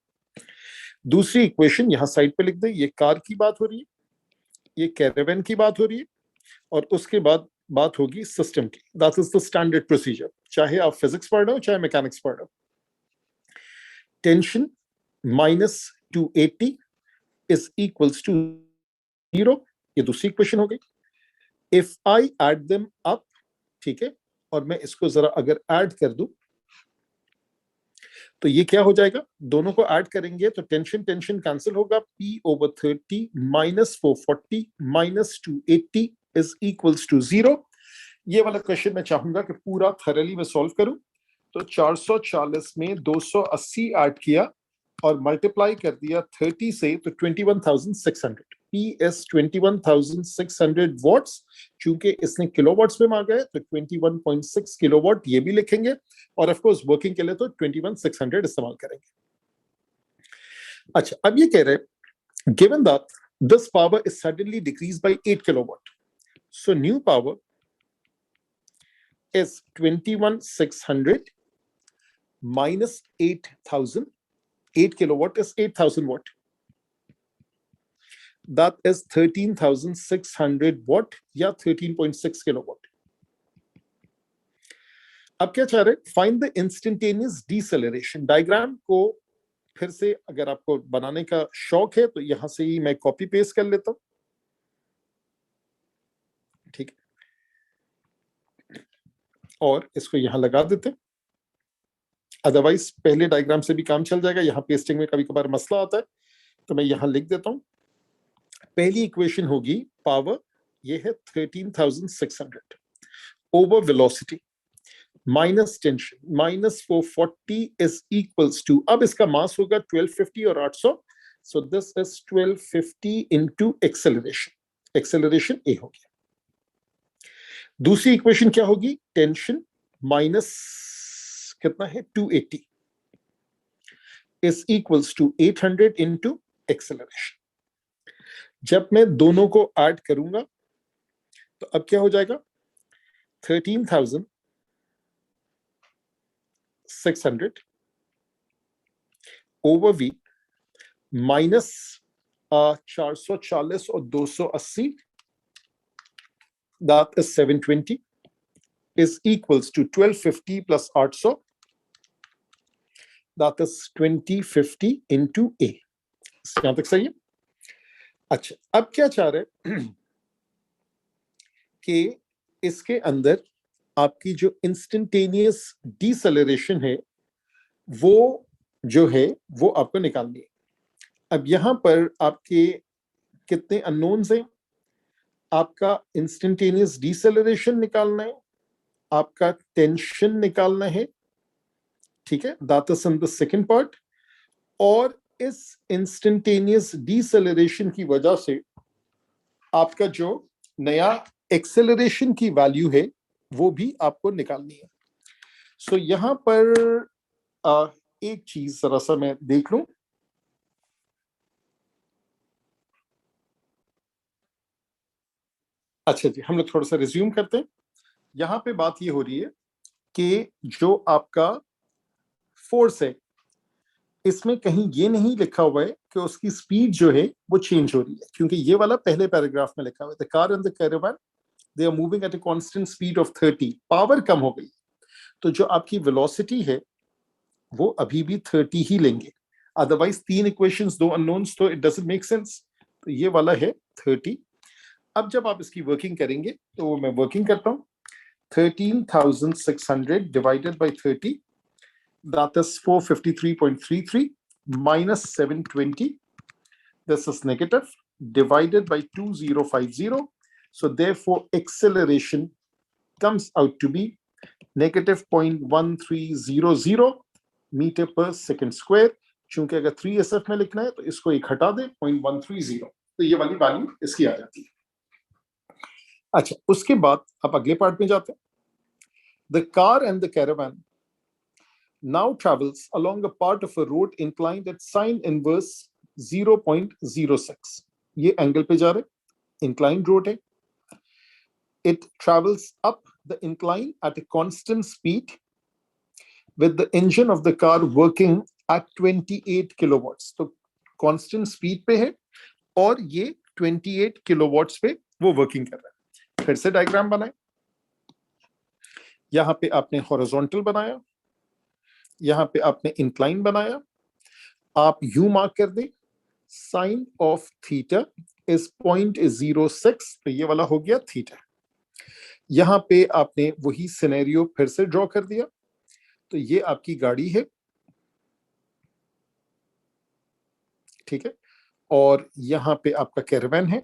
दूसरी इक्वेशन यहां साइड पे लिख दे, ये कार की बात हो रही है, ये कैरावैन की बात हो रही है, और उसके बाद बात होगी सिस्टम की। That is the standard procedure, चाहे आप फिजिक्स पढ़ रहे हो चाहे मैकेनिक्स पढ़ रहे हो। Tension minus 280 is equals to 0, ये दूसरी इक्वेशन हो गई। If I add them up, ठीक है, और मैं इसको जरा अगर ऐड कर दूं तो ये क्या हो जाएगा, दोनों को ऐड करेंगे तो टेंशन टेंशन कैंसिल होगा, P/30 minus 440 minus 280 is equals to 0। ये वाला क्वेश्चन मैं चाहूंगा कि पूरा थरली में सॉल्व करूं। तो 440 में 280 ऐड किया और मल्टीप्लाई कर दिया 30 से, तो 21,600 PS 21,600 वॉट्स। चूंकि इसने किलोवाट्स में मांगा है तो 21.6 किलोवाट ये भी लिखेंगे, और ऑफ कोर्स वर्किंग के लिए तो 21,600 इस्तेमाल करेंगे। अच्छा, अब ये कह रहे हैं given that this power is suddenly decrease by 8 kilowatt, so new power is 21,600 minus 8,000. 8 kilowatt is 8,000 watt. That is 13,600 watt या 13.6 kilowatt. अब क्या चाह रहे, find the instantaneous deceleration. Diagram को फिर से अगर आपको बनाने का शौक है तो यहां से ही मैं कॉपी पेस्ट कर लेता हूं, ठीक है, और इसको यहां लगा देते हैं। अदरवाइज पहले डायग्राम से भी काम चल जाएगा, यहां पेस्टिंग में कभी कभार मसला आता है, तो मैं यहां लिख देता हूं। पहली इक्वेशन होगी पावर, ये है 13,600 over velocity minus tension minus 440 is equals to, अब इसका मास होगा 1250 और 800, so this is 1250 into acceleration, acceleration A हो गया। दूसरी इक्वेशन क्या होगी, टेंशन माइनस कितना है 280 is equals to 800 into acceleration. जब मैं दोनों को ऐड करूंगा तो अब क्या हो जाएगा, 13,600 ओवर वी माइनस 440 और 280, that is 720 is equals to 1250 plus 800, that is 2050 into A। यहां तक सही है। अच्छा, अब क्या चाह रहे कि इसके अंदर आपकी जो इंस्टेंटेनियस डिसेलरेशन है वो जो है वो आपको निकालनी है। अब यहां पर आपके कितने अननोन्स हैं, आपका इंस्टेंटेनियस डिसेलरेशन निकालना है, आपका टेंशन निकालना है, ठीक है, that is in the second part. और इस इंस्टेंटेनियस डिसेलरेशन की वजह से आपका जो नया एक्सेलरेशन की वैल्यू है वो भी आपको निकालनी है। सो यहां पर एक चीज जरा सा मैं देख लूं। अच्छा जी, हम लोग थोड़ा सा रिज्यूम करते हैं। यहां पे बात ये हो रही है कि जो आपका फोर्स है इसमें कहीं ये नहीं लिखा हुआ है कि उसकी स्पीड जो है वो चेंज हो रही है, क्योंकि ये वाला पहले पैराग्राफ में लिखा हुआ है, the car and the caravan they are moving at a constant speed of 30, power कम हो गई, तो जो आपकी वेलोसिटी है वो अभी भी 30 ही लेंगे। अदरवाइज तीन इक्वेशंस दो अननोन्स, तो इट डजंट मेक सेंस। तो ये वाला है 30। अब जब आप इसकी वर्किंग करेंगे तो वो मैं वर्किंग करता हूं। 13,600 divided by 30, that is 453.33 minus 720, this is negative, divided by 2050. So therefore acceleration comes out to be negative 0.1300 metre पर सेकेंड स्क्वायर। चूंकि अगर 3SF में लिखना है तो इसको एक हटा दे 0.130, तो ये वाली वैल्यू इसकी आ जाती है। अच्छा, उसके बाद आप अगले पार्ट में जाते हैं। The car and the caravan now travels along a part of a road inclined at sine inverse 0.06. ये एंगल पे जा रहे, inclined road है। It travels up the incline at a constant speed with the engine of the car working at 28 kilowatts. तो constant speed पे है और ये 28 kilowatts पे वो वर्किंग कर रहा है। फिर से डायग्राम बनाए, यहां पे आपने हॉरिजॉन्टल बनाया, यहां पे आपने इंक्लाइन बनाया। आप यू मार्क कर दें, साइन ऑफ थीटा इज 0.06, तो ये वाला हो गया थीटा। यहां पे आपने वही सिनेरियो फिर से ड्रॉ कर दिया। तो ये आपकी गाड़ी है, ठीक है, और यहां पे आपका कैरावान है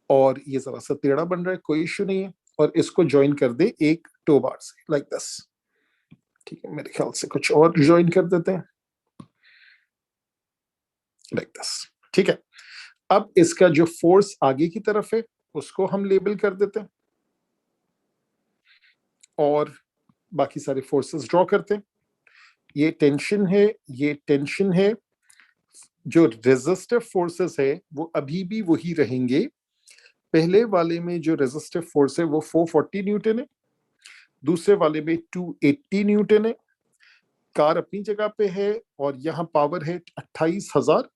और ये जरा सा टेढ़ा बन रहा है, कोई इश्यू नहीं है। और इसको ज्वाइन कर दे एक टो बार से, लाइक दिस, ठीक है। मेरे ख्याल से कुछ और ज्वाइन कर देते हैं, लाइक दिस, ठीक है। अब इसका जो फोर्स आगे की तरफ है उसको हम लेबल कर देते हैं और बाकी सारे फोर्सेस ड्रॉ करते हैं। ये टेंशन है, ये टेंशन है। जो रेजिस्टिव फोर्सेस है वो अभी भी वही रहेंगे। पहले वाले में जो रेजिस्टिव फोर्स है वो 440 न्यूटन है, दूसरे वाले में 280 न्यूटन है। कार अपनी जगह पे है और यहां पावर है 28,000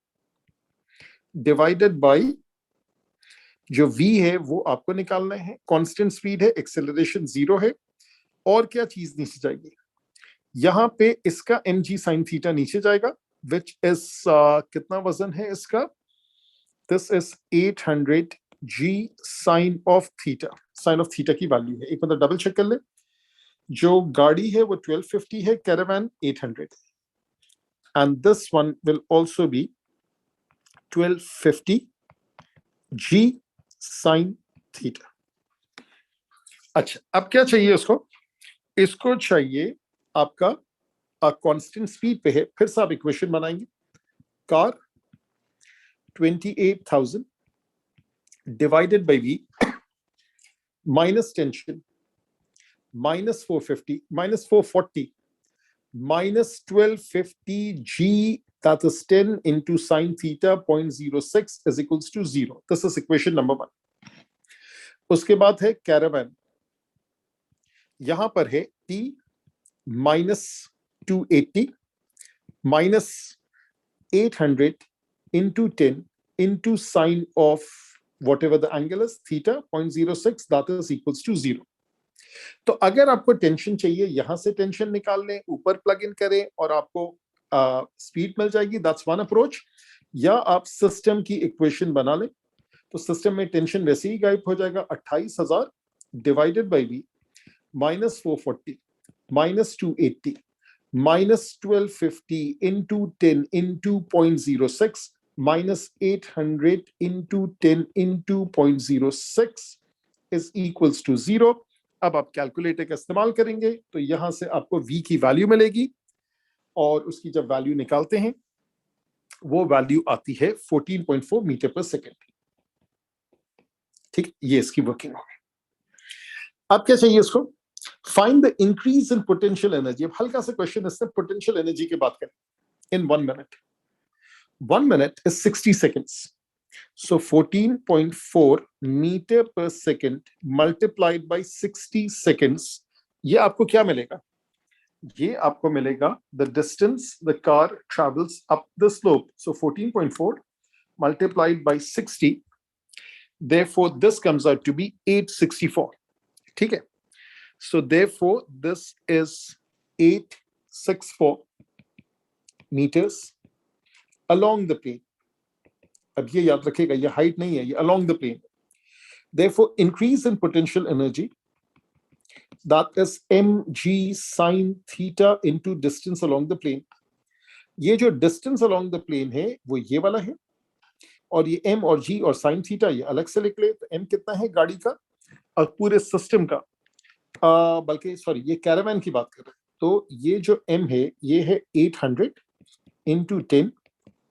डिवाइडेड बाय जो v है वो आपको निकालना है। कांस्टेंट स्पीड है, एक्सेलरेशन 0 है। और क्या चीज नीचे जाएगी, यहां पे इसका mg sin थीटा नीचे जाएगा, which is कितना वजन है इसका, this is 800 g sin of theta। sin of theta की वैल्यू है, एक मतलब डबल चेक कर ले। जो गाड़ी है वो 1250 है, caravan 800, and this one will also be 1250 g sin theta। अच्छा, अब क्या चाहिए उसको, इसको चाहिए आपका कांस्टेंट स्पीड पे है। फिर से आप इक्वेशन बनाएंगे, car 28,000 divided by v minus tension minus 450 minus 440 minus 1250 g, that is 10 into sine theta 0.06 is equals to 0. This is equation number 1. उसके बाद है कैरावान, यहां पर है t minus 280 minus 800 into 10 into sine of whatever the angle is theta 0.06, that is equals to 0. तो अगर आपको टेंशन चाहिए, यहां से टेंशन निकाल लें, ऊपर प्लग इन करें और आपको स्पीड मिल जाएगी, दैट्स वन अप्रोच। या आप सिस्टम की इक्वेशन बना लें, तो सिस्टम में टेंशन वैसे ही गायब हो जाएगा। 28,000 divided by v minus 440 minus 280 minus 1250 into 10 into 0.06 minus 800 into 10 into 0.06 is equals to 0। अब आप कैलकुलेटर का इस्तेमाल करेंगे तो यहां से आपको v की वैल्यू मिलेगी और उसकी जब वैल्यू निकालते हैं वो वैल्यू आती है 14.4 मीटर पर सेकेंड। ठीक, ये इसकी वर्किंग होगी। अब क्या चाहिए इसको, find the increase in potential energy. अब हल्का सा क्वेश्चन इससे पोटेंशियल एनर्जी की बात करें इन 1 minute. 1 minute is 60 seconds. So 14.4 meter per second multiplied by 60 seconds, ये आपको क्या मिलेगा, ये आपको मिलेगा the distance the car travels up the slope. So 14.4 multiplied by 60, therefore this comes out to be 864. ठीक है, so therefore this is 864 meters along the plane. अब ये याद रखेगा, ये हाइट नहीं है, ये along the plane. Therefore, increase in potential energy, that is mg sin theta into distance along the plane. ये जो distance along the plane है वो ये वाला है, और ये m और g और sin theta ये अलग से लिख ले. तो m कितना है गाड़ी का और पूरे सिस्टम का, बल्कि सॉरी ये कैरावैन की बात कर रहे हैं. तो ये जो m है ये है 800 इंटू 10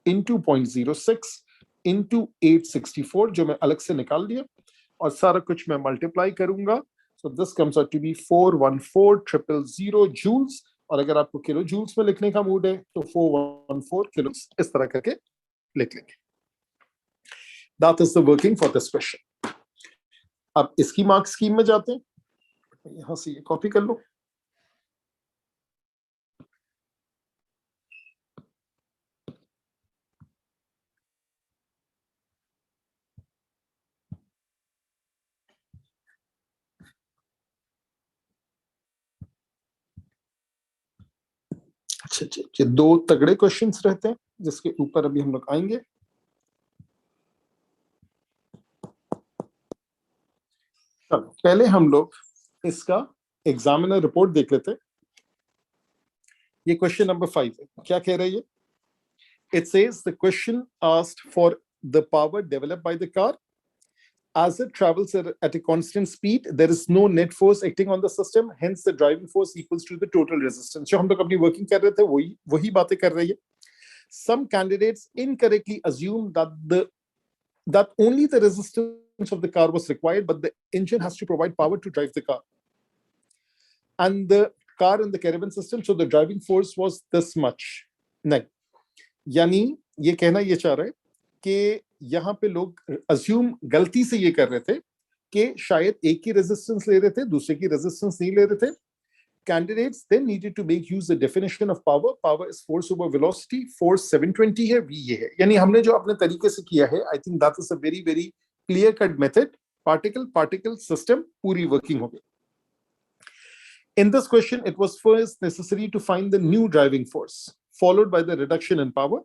इंटू 0.06 इंटू 864, जो मैं अलग से निकाल दिया, और सारा कुछ मैं मल्टीप्लाई करूंगा. So this comes out to be 414000 joules. और अगर आपको किलो जूल्स में लिखने का मूड है तो 414 किलो इस तरह करके लिख लेंगे. That is the working for this question. अब इसकी मार्क स्कीम में जाते हैं. यहां से ये कॉपी कर लो. अच्छा अच्छा, ये दो तगड़े क्वेश्चंस रहते हैं जिसके ऊपर अभी हम लोग आएंगे. चलो पहले हम लोग इसका एग्जामिनर रिपोर्ट देख लेते हैं. ये क्वेश्चन नंबर 5 है. क्या कह रहा है ये? It says the question asked for the power developed by the car as it travels at a constant speed. There is no net force acting on the system, hence the driving force equals to the total resistance. जो हम लोग अपनी वर्किंग कर रहे थे वही बातें कर रही है. Some candidates incorrectly assume that only the resistance of the car was required, but the engine has to provide power to drive the car. And the car in the caravan system, so the driving force was this much. नहीं, यानी ये कहना ये चाह रहे हैं कि यहाँ पे लोग अज्यूम गलती से ये कर रहे थे कि शायद एक की रेजिस्टेंस ले रहे थे, दूसरे की रेजिस्टेंस नहीं ले रहे थे. Candidates then needed to make use the definition of power. Power is force over velocity. Force 720 है, v ये है. यानी हमने जो अपने तरीके से किया है, I think that is a very very clear cut method. Particle system पूरी working हो गई. In this question, it was first necessary to find the new driving force, followed by the reduction in power.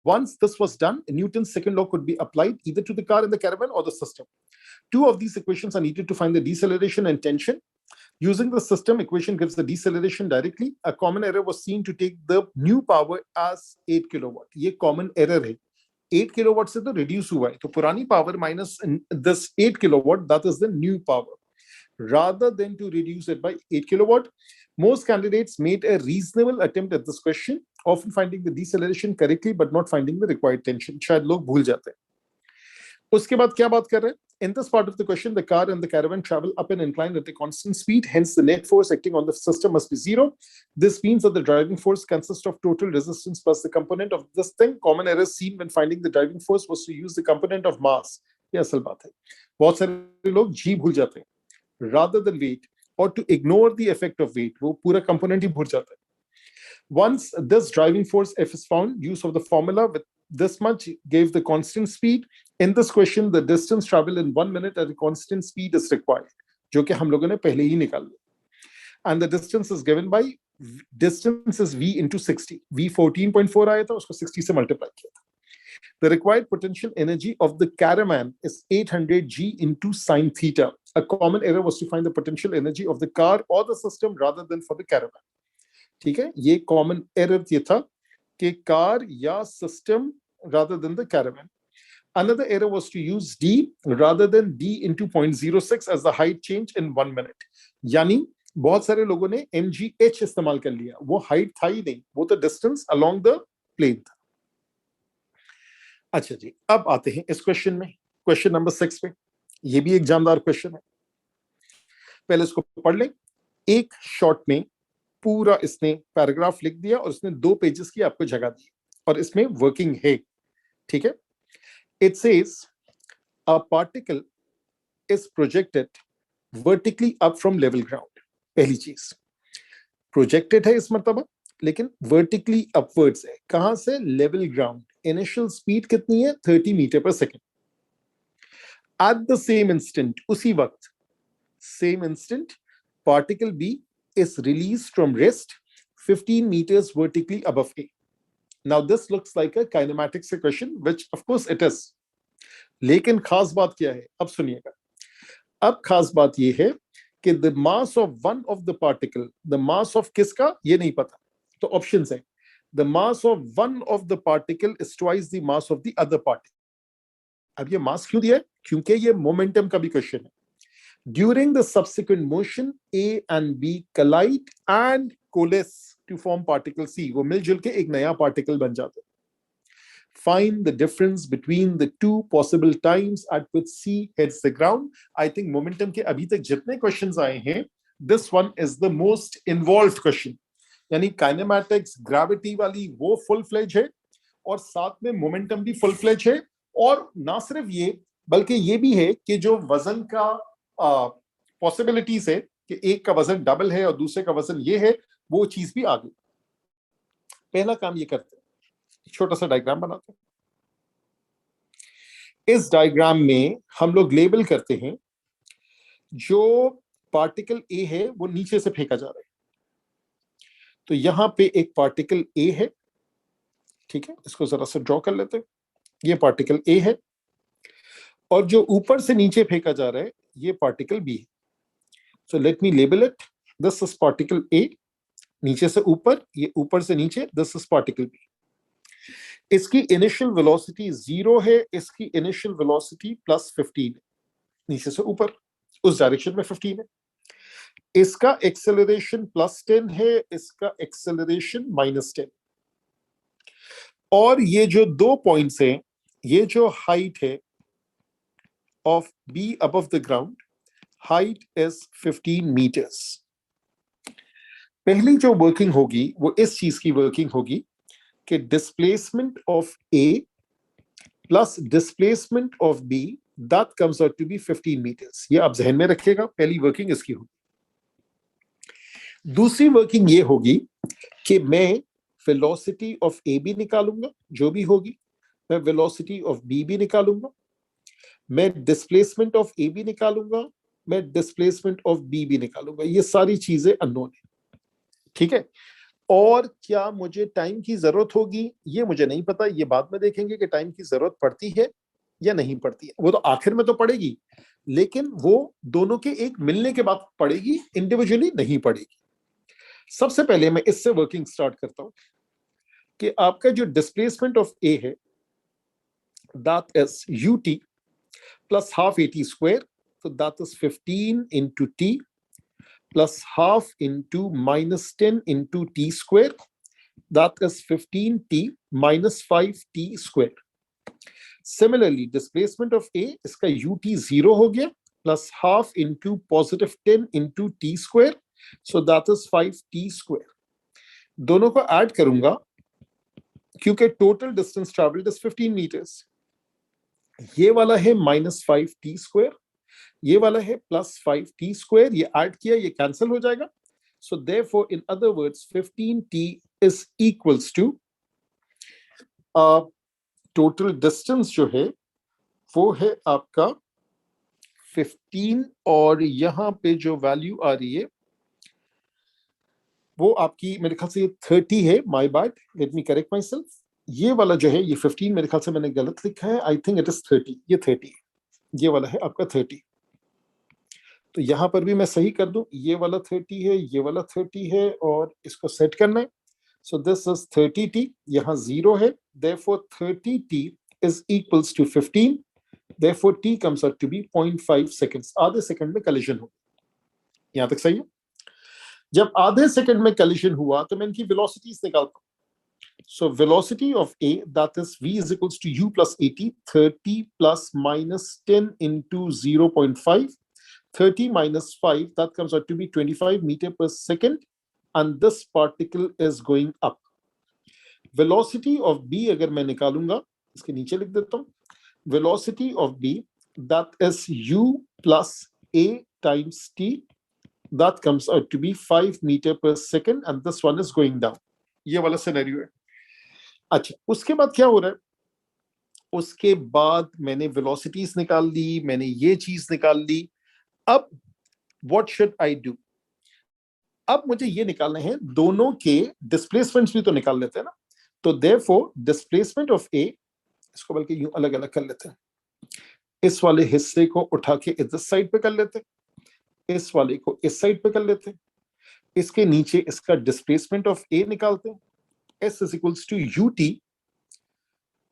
Once this was done, Newton's second law could be applied either to the car in the caravan or the system. Two of these equations are needed to find the deceleration and tension. Using the system equation gives the deceleration directly. A common error was seen to take the new power as 8 kilowatt. ये common error है. 8 kilowatt से तो reduce हुआ है. तो पुरानी power minus this 8 kilowatt, that is the new power. Rather than to reduce it by 8 kilowatt, most candidates made a reasonable attempt at this question, often finding the deceleration correctly but not finding the required tension. शायद लोग भूल जाते हैं. उसके बाद क्या बात कर रहे हैं? In this part of the question, the car and the caravan travel up an incline at a constant speed. Hence, the net force acting on the system must be 0. This means that the driving force consists of total resistance plus the component of this thing. Common error seen when finding the driving force was to use the component of mass. ये असल बात है. बहुत सारे लोग जी भूल जाते हैं. Rather than weight, or to ignore the effect of weight, वो पूरा component ही भूल जाता है. Once this driving force F is found, use of the formula with this much gave the constant speed. In this question, the distance traveled in 1 minute at a constant speed is required, जो कि हम लोगों ने पहले ही निकाल लिया. And the distance is given by distance is v into 60. v 14.4 आया था, उसको 60 से multiply किया था. The required potential energy of the caravan is 800 G into sine theta. A common error was to find the potential energy of the car or the system rather than for the caravan. ठीक है, ये common error ये था कि car या system rather than the caravan. Another error was to use D rather than D into 0.06 as the height change in 1 minute. यानी बहुत सारे लोगों ने mgh इस्तेमाल कर लिया. वो height था ही नहीं, वो तो distance along the plane था. अच्छा जी, अब आते हैं इस क्वेश्चन में, क्वेश्चन नंबर 6 पे. ये भी एक जानदार क्वेश्चन है. पहले इसको पढ़ लें. एक शॉर्ट में पूरा इसने पैराग्राफ लिख दिया और इसने 2 पेजेस की आपको जगह दी और इसमें वर्किंग है. ठीक है. It says a particle is projected vertically up from level ground. पहली चीज प्रोजेक्टेड है इस मर्तबा, लेकिन वर्टिकली अपवर्ड्स है. कहां से? Level ground. इनिशियल स्पीड कितनी है? 30 मीटर पर second. At the same instant, उसी वक्त, same instant, particle B is released from rest 15 meters vertically above A. Now this looks like a kinematics question, which of course it is. लेकिन खास बात क्या है, अब सुनिएगा. अब खास बात ये है कि the mass of one of the particle, the mass of किसका ये नहीं पता, तो ऑप्शंस है. The mass of one of the particle is twice the mass of the other particle. अब ये मास क्यों दिया है? क्योंकि ये मोमेंटम का भी क्वेश्चन है. During the subsequent motion, A and B collide and coalesce to form particle C. वो मिलजुल के एक नया पार्टिकल बन जाता है. Find the difference between the two possible times at which C hits the ground. I think momentum के अभी तक जितने questions आए हैं, this one is the most involved question. यानी kinematics, gravity वाली वो full fledged है और साथ में momentum भी full fledged है. और ना सिर्फ ये, बल्कि ये भी है कि जो वजन का पॉसिबिलिटीज है कि एक का वजन डबल है और दूसरे का वजन ये है, वो चीज भी आ गई. पहला काम ये करते हैं, छोटा सा डायग्राम बनाते हैं. इस डायग्राम में हम लोग लेबल करते हैं जो पार्टिकल ए है वो नीचे से फेंका जा रहा है. तो यहां पे एक पार्टिकल ए है, ठीक है, इसको जरा सा ड्रॉ कर लेते हैं. ये पार्टिकल ए है और जो ऊपर से नीचे फेंका जा रहा है ये पार्टिकल बी है. So let me label it. This is particle A, नीचे से ऊपर, ये ऊपर से नीचे, दिस इज पार्टिकल बी. इसकी इनिशियल वेलोसिटी 0 है, इसकी इनिशियल वेलोसिटी +15 है. नीचे से ऊपर उस डायरेक्शन में 15 है. इसका एक्सेलरेशन +10 है, इसका एक्सेलरेशन -10. और ये जो दो पॉइंट्स हैं, ये जो हाइट है of B above the ground, height is 15 meters. पहली जो वर्किंग होगी वो इस चीज की वर्किंग होगी कि displacement of A plus displacement of B, that comes out to be 15 metres. ये आप जहन में रखिएगा, पहली वर्किंग इसकी होगी. दूसरी वर्किंग ये होगी कि मैं वेलोसिटी ऑफ ए भी निकालूंगा, जो भी होगी. मैं वेलोसिटी ऑफ बी भी निकालूंगा, मैं डिस्प्लेसमेंट ऑफ ए भी निकालूंगा, मैं डिस्प्लेसमेंट ऑफ बी भी निकालूंगा. ये सारी चीजें अननोन है, ठीक है. और क्या मुझे टाइम की जरूरत होगी ये मुझे नहीं पता, ये बाद में देखेंगे कि टाइम की जरूरत पड़ती है या नहीं पड़ती है. वो तो आखिर में तो पड़ेगी, लेकिन वो दोनों के एक मिलने के बाद पड़ेगी, इंडिविजुअली नहीं पड़ेगी. सबसे पहले मैं इससे वर्किंग स्टार्ट करता हूं कि आपका जो डिस्प्लेसमेंट ऑफ ए है, that is ut plus half at square, so that is 15 into t plus half into -10 into t square, that is 15t minus 5t square. Similarly, displacement of A, इसका ut 0 हो गया, plus half into +10 into t square, so that is 5t square. दोनों को ऐड करूंगा क्योंकि total distance travelled is 15 metres. ये वाला है -5t स्क्वायर, ये वाला है +5t स्क्वायर. ये ऐड किया, ये कैंसिल हो जाएगा. So therefore in other words 15t is equals to total distance जो है वो है आपका 15, और यहां पे जो वैल्यू आ रही है वो आपकी मेरे ख्याल से 30 है. My bad, let me correct my self. ये वाला जो है ये 15 मेरे ख्याल से मैंने गलत लिखा है. I think it is 30. ये 30, ये वाला है आपका 30. तो यहां पर भी मैं सही कर दूं, ये वाला 30 है, ये वाला 30 है, और इसको सेट करना है. सो दिस इज 30t, यहाँ 0 है, therefore 30t is equals to 15. Therefore t comes out to be 0.5 seconds. आधे सेकंड में कलिजन हो. यहां तक सही है. जब आधे सेकंड में कलिजन हुआ तो मैं इनकी वेलोसिटीज निकालता हूं. So velocity of A, that is v is equals to u plus at, 30 plus minus 10 into 0.5, 30 minus 5, that comes out to be 25 meter per second, and this particle is going up. Velocity of B अगर मैं निकालूंगा, इसके नीचे लिख देता हूं. Velocity of B, that is u plus A times t, that comes out to be 5 meter per second, and this one is going down. ये वाला सिनेरियो है. अच्छा, उसके बाद क्या हो रहा है? उसके बाद मैंने वेलोसिटीज निकाल ली, मैंने ये चीज निकाल ली. अब व्हाट शुड आई डू? अब मुझे ये निकालना है दोनों के डिस्प्लेसमेंट्स भी तो निकाल लेते हैं ना. तो देयरफॉर डिस्प्लेसमेंट ऑफ ए, इसको बल्कि यूं अलग अलग कर लेते हैं, इस वाले हिस्से को उठा के इस साइड पे कर लेते हैं, इस वाले को इस साइड पे कर लेते हैं, इसके नीचे इसका डिस्प्लेसमेंट ऑफ ए निकालते हैं, s is equals to ut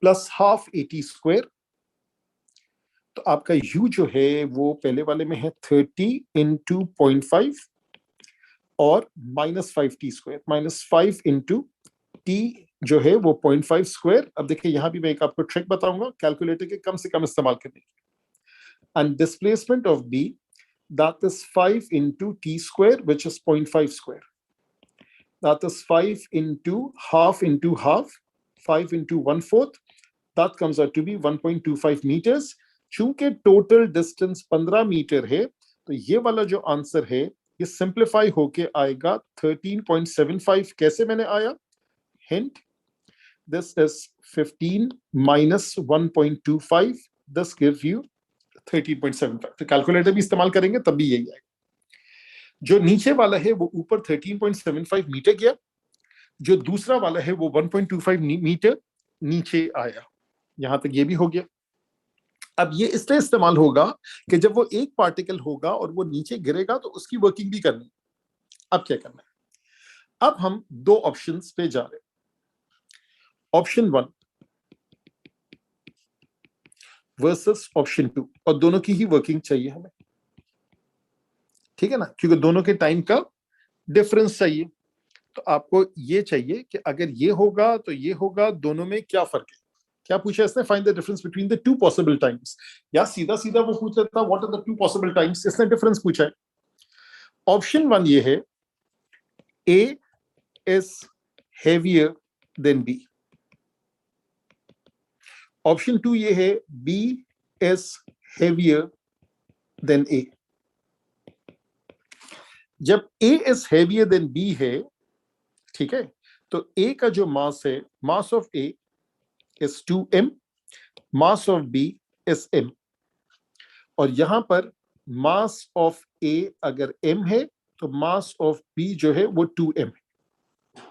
plus half at square. तो आपका u जो है वो पहले वाले में है 30 इंटू 0.5 और -5t स्क्वायर, -5 इंटू t जो है वो 0.5 स्क्वायर। अब देखिए यहां भी मैं एक आपको ट्रिक बताऊंगा कैलकुलेटर के कम से कम इस्तेमाल करने की। And displacement of b that is 5 into t square which is 0.5 square, that is 5 into half 5 into 1/4, that comes out to be 1.25 meters। चूंकि टोटल डिस्टेंस 15 मीटर है तो ये वाला जो आंसर है ये सिंप्लीफाई होके आएगा 13.75। कैसे मैंने आया, hint, this is 15 minus 1.25, this gives you 13.75। तो कैलकुलेटर भी इस्तेमाल करेंगे तब भी यही आएगा। जो नीचे वाला है वो ऊपर 13.75 मीटर गया, जो दूसरा वाला है वो 1.25 मीटर नीचे आया। यहां तक ये भी हो गया। अब ये इसलिए इस्तेमाल होगा कि जब वो एक पार्टिकल होगा और वो नीचे गिरेगा तो उसकी वर्किंग भी करनी। अब क्या करना है, अब हम दो ऑप्शंस पे जा रहे हैं, ऑप्शन 1 वर्सेस ऑप्शन 2, और दोनों की ही वर्किंग चाहिए हमें, ठीक है ना, क्योंकि दोनों के टाइम का डिफरेंस चाहिए। तो आपको ये चाहिए कि अगर ये होगा तो ये होगा, दोनों में क्या फर्क है। क्या पूछा इसने, find the difference between the two possible times, या सीधा सीधा वो पूछ लेता what are the two possible times, इसने डिफरेंस पूछा है। ऑप्शन 1 ये है A is heavier than B, option 2 ये है B is heavier than A. जब A is heavier than B है, ठीक है, तो ए का जो मास है, mass of A is 2m, mass of B is m, और यहां पर mass of A अगर m है तो mass of B जो है वो 2m है।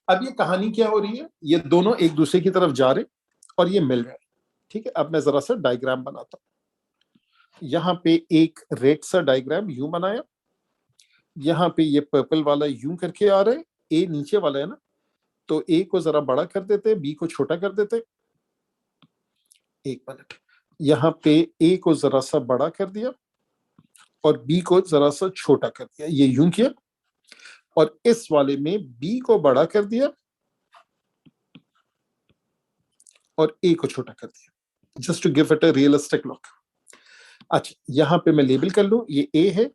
अब ये कहानी क्या हो रही है, ये दोनों एक दूसरे की तरफ जा रहे और ये मिल रहे हैं, ठीक है। अब मैं जरा सा डायग्राम बनाता हूं। यहां पे एक रेड सा डायग्राम यूं बनाया, यहां पे ये पर्पल वाला यूं करके आ रहा है, ए नीचे वाला है ना, तो ए को जरा बड़ा कर देते, बी को छोटा कर देते। एक मिनट, यहां पे ए को जरा सा बड़ा कर दिया और बी को जरा सा छोटा कर दिया, ये यूं किया, और इस वाले में बी को बड़ा कर दिया और ए को छोटा कर दिया, just to give it a realistic look. अच्छा, यहां पे मैं लेबल कर लूं, ये ए है,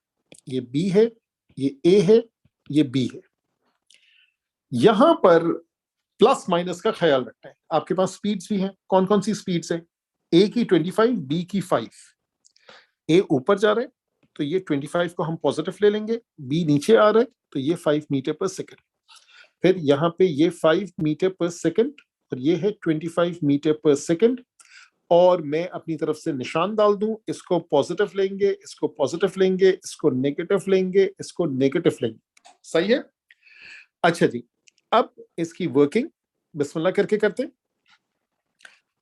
ये बी है, ये ए है, ये बी है। यहां पर प्लस माइनस का ख्याल रखना है। आपके पास स्पीड्स भी हैं, कौन कौन सी स्पीड्स है, ए की 25, बी की 5। ए ऊपर जा रहा है तो ये 25 को हम पॉजिटिव ले लेंगे, बी नीचे आ रहा है तो ये 5 मीटर पर सेकंड, फिर यहाँ पे ये 5 मीटर पर सेकंड और ये है 25 मीटर पर सेकंड। और मैं अपनी तरफ से निशान डाल दूं, इसको पॉजिटिव लेंगे, इसको पॉजिटिव लेंगे, इसको नेगेटिव लेंगे, इसको नेगेटिव लेंगे, सही है। अच्छा जी, अब इसकी वर्किंग बिस्मिल्लाह करके करते हैं।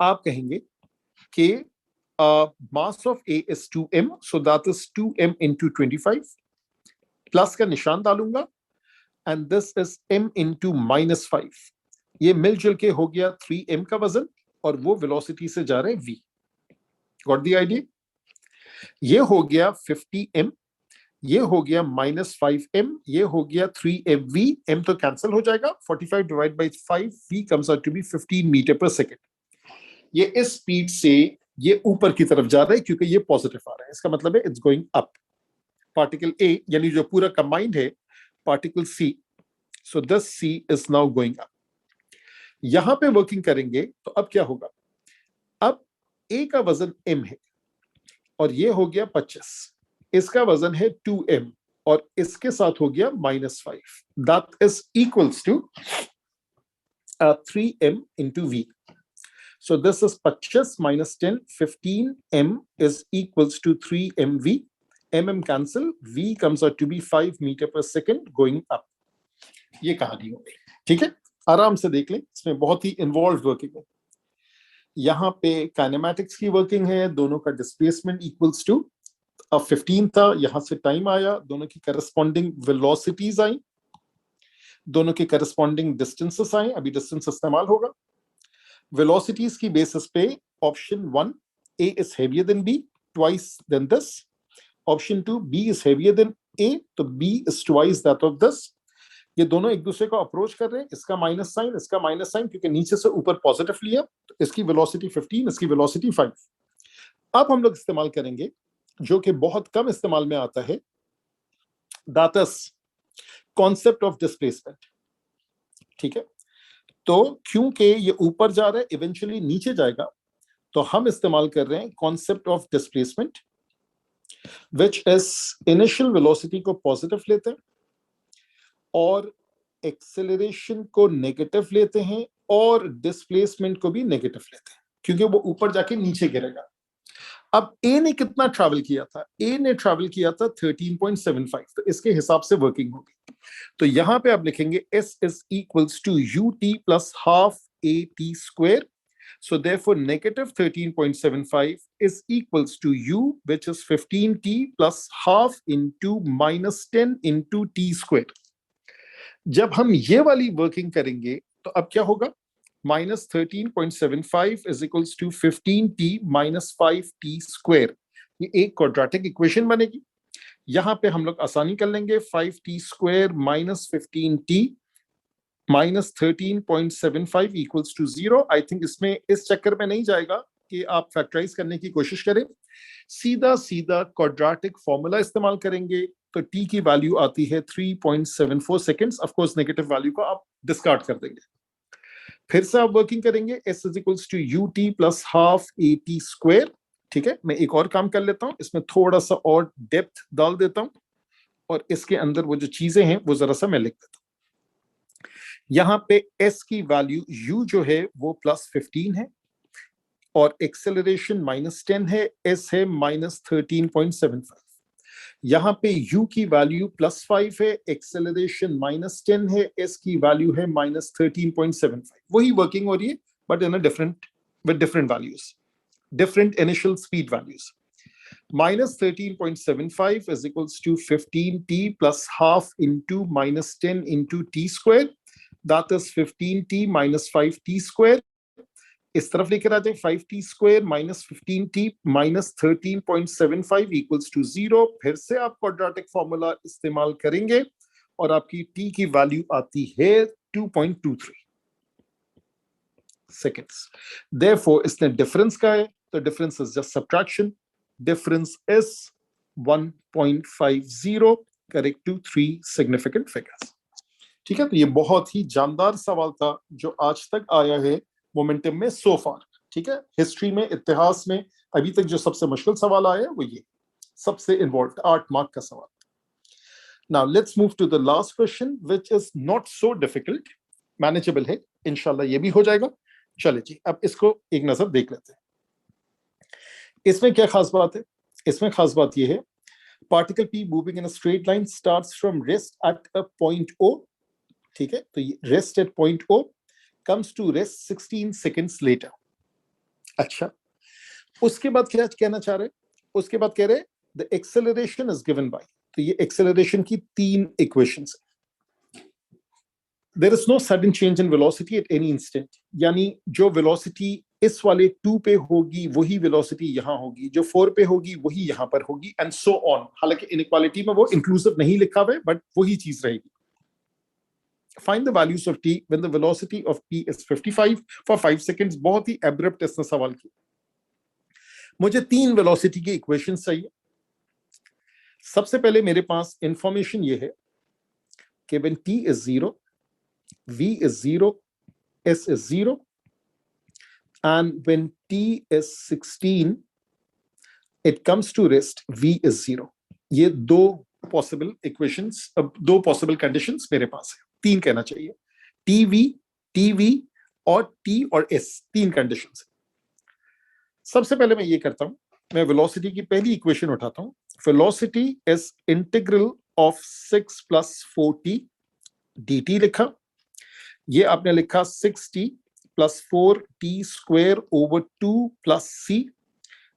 आप कहेंगे कि mass of A is 2m, so that is 2m into 25, plus का निशान डालूंगा, and this is m into -5। ये मिलजुल के हो गया 3m का वजन, और वो वेलोसिटी से जा रहे हैं v। Got the idea. ये हो गया 50m, ये हो गया -5m, ये हो गया 3mv, m तो कैंसिल हो जाएगा, 45 divide by 5, v comes out to be 15 metre पर सेकेंड। ये इस स्पीड से ये ऊपर की तरफ जा रहा है क्योंकि ये पॉजिटिव आ रहा है, इसका मतलब है it's going up. Particle A यानी जो पूरा कंबाइंड है, particle C, so this C is now going up. यहां पे वर्किंग करेंगे तो अब क्या होगा, अब ए का वजन m है और ये हो गया 25, इसका वजन है 2m और इसके साथ हो गया -5, that is equals to 3m into v। So this is 25 minus 10, 15m is equals to 3mv, mm cancel, v comes out to be 5 meter per second going up। ये कहानी हो गई, ठीक है। आराम से देख लें, इसमें बहुत ही इन्वॉल्व वर्किंग है। यहाँ पे काइनेमैटिक्स की वर्किंग है, दोनों का डिस्प्लेसमेंट इक्वल्स टू, अब 15 था, यहां से टाइम आया, दोनों की करस्पॉन्डिंग वेलोसिटीज आई, दोनों के करस्पॉन्डिंग डिस्टेंसेस आए, अभी डिस्टेंस इस्तेमाल होगा। वेलोसिटीज की बेसिस पे option 1 A is heavier than B, twice than this. Option 2 B is heavier than A, तो B is twice that of this. ये दोनों एक दूसरे को अप्रोच कर रहे हैं, इसका माइनस साइन, इसका माइनस साइन, क्योंकि नीचे से ऊपर पॉजिटिव लिया, तो इसकी वेलोसिटी 15, इसकी वेलोसिटी 5। अब हम लोग इस्तेमाल करेंगे जो कि बहुत कम इस्तेमाल में आता है, that is concept of displacement. ठीक है, तो क्योंकि ये ऊपर जा रहा है, इवेंचुअली नीचे जाएगा, तो हम इस्तेमाल कर रहे हैं concept of displacement, which is initial velocity को पॉजिटिव लेते हैं और एक्सेलरेशन को नेगेटिव लेते हैं और डिस्प्लेसमेंट को भी नेगेटिव लेते हैं, क्योंकि वो ऊपर जाके नीचे गिरेगा। अब ए ने कितना ट्रैवल किया था? ए ने ट्रैवल किया था 13.75, तो इसके हिसाब से वर्किंग होगी। तो यहां पे आप लिखेंगे S is equals to ut plus half at square. So therefore negative 13.75 is equals to u, which is 15t plus half into minus 10 into t square. जब हम ये वाली वर्किंग करेंगे तो अब क्या होगा? minus 13.75 is equals to 15t minus 5t square. ये एक क्वाड्रेटिक इक्वेशन बनेगी। यहां पे हम लोग आसानी कर लेंगे, 5t square minus 15t minus 13.75 equals to 0. I think इसमें इस चक्कर में नहीं जाएगा कि आप फैक्टराइज करने की कोशिश करें, सीधा सीधा क्वाड्रेटिक फॉर्मूला इस्तेमाल करेंगे, तो t की वैल्यू आती है 3.74 seconds. Of course negative value को आप डिस्कार्ड कर देंगे। फिर से आप वर्किंग करेंगे, S is equals to ut plus half at square। ठीक है, मैं एक और काम कर लेता हूं, इसमें थोड़ा सा और डेप्थ डाल देता हूं, और इसके अंदर वो जो चीजें हैं वो जरा सा मैं लिख देता हूं। यहां पे S की वैल्यू u जो है वो प्लस 15 है, और एक्सेलरेशन माइनस 10 है, S है माइनस 13.75। यहां पे u की वैल्यू प्लस 5 है, एक्सेलरेशन माइनस 10 है, s की वैल्यू है माइनस 13.75। वही वर्किंग हो रही है, but in a different, with different values, different initial speed values. minus 13.75 is equals to 15t plus half into minus 10 into t square. That is 15t minus 5t square. इस तरफ लेकर आ जाए, 5t square minus 15t minus 13.75 equals to 0। फिर से आप क्वाड्रेटिक फॉर्मूला इस्तेमाल करेंगे और आपकी t की वैल्यू आती है 2.23 सेकेंड्स। देयरफॉर इसने डिफरेंस का है, तो difference is just subtraction, difference is 1.50 correct to 3 significant figures. ठीक है, तो ये बहुत ही जानदार सवाल था जो आज तक आया है मोमेंटम में सो फार। ठीक है, हिस्ट्री में, इतिहास में अभी तक जो सबसे मुश्किल सवाल आया है वो ये, सबसे इन्वॉल्व 8 मार्क का सवाल। Now let's move to the last question which is not so difficult, manageable है, इंशाल्लाह ये भी हो जाएगा। चले जी, अब इसको एक नजर देख लेते हैं। इसमें क्या खास बात है? इसमें खास बात यह है, particle P moving in a straight line starts from rest at a point O। ठीक है, तो ये rest at point O comes to rest 16 seconds later। अच्छा, उसके बाद क्या कहना चाह रहे? उसके बाद कह रहे the acceleration is given by, तो ये acceleration की 3 equations है। There is no sudden change in velocity at any instant, यानी जो velocity इस वाले 2 पे होगी वही velocity यहां होगी, जो 4 पे होगी वही यहां पर होगी, and so on। हालांकि inequality में वो inclusive नहीं लिखा हुआ है, बट वही चीज रहेगी। Find the values of t when the velocity of p is 55 for 5 seconds। बहुत ही abrupt इसने सवाल किया। मुझे 3 वेलोसिटी की इक्वेशन चाहिए। सबसे पहले मेरे पास इंफॉर्मेशन ये है कि when t is 0, v is 0, s is 0, and when t is 16 it comes to rest, v is 0। ये 2 पॉसिबल इक्वेशंस, दो पॉसिबल कंडीशंस मेरे पास है, 3 कहना चाहिए, टीवी और टी और एस, 3 कंडीशंस। सबसे पहले मैं ये करता हूं, मैं वेलोसिटी की पहली इक्वेशन उठाता हूं। Velocity is integral of 6 + 4t dt लिखा। ये आपने लिखा 6t plus 4t square over 2 plus c,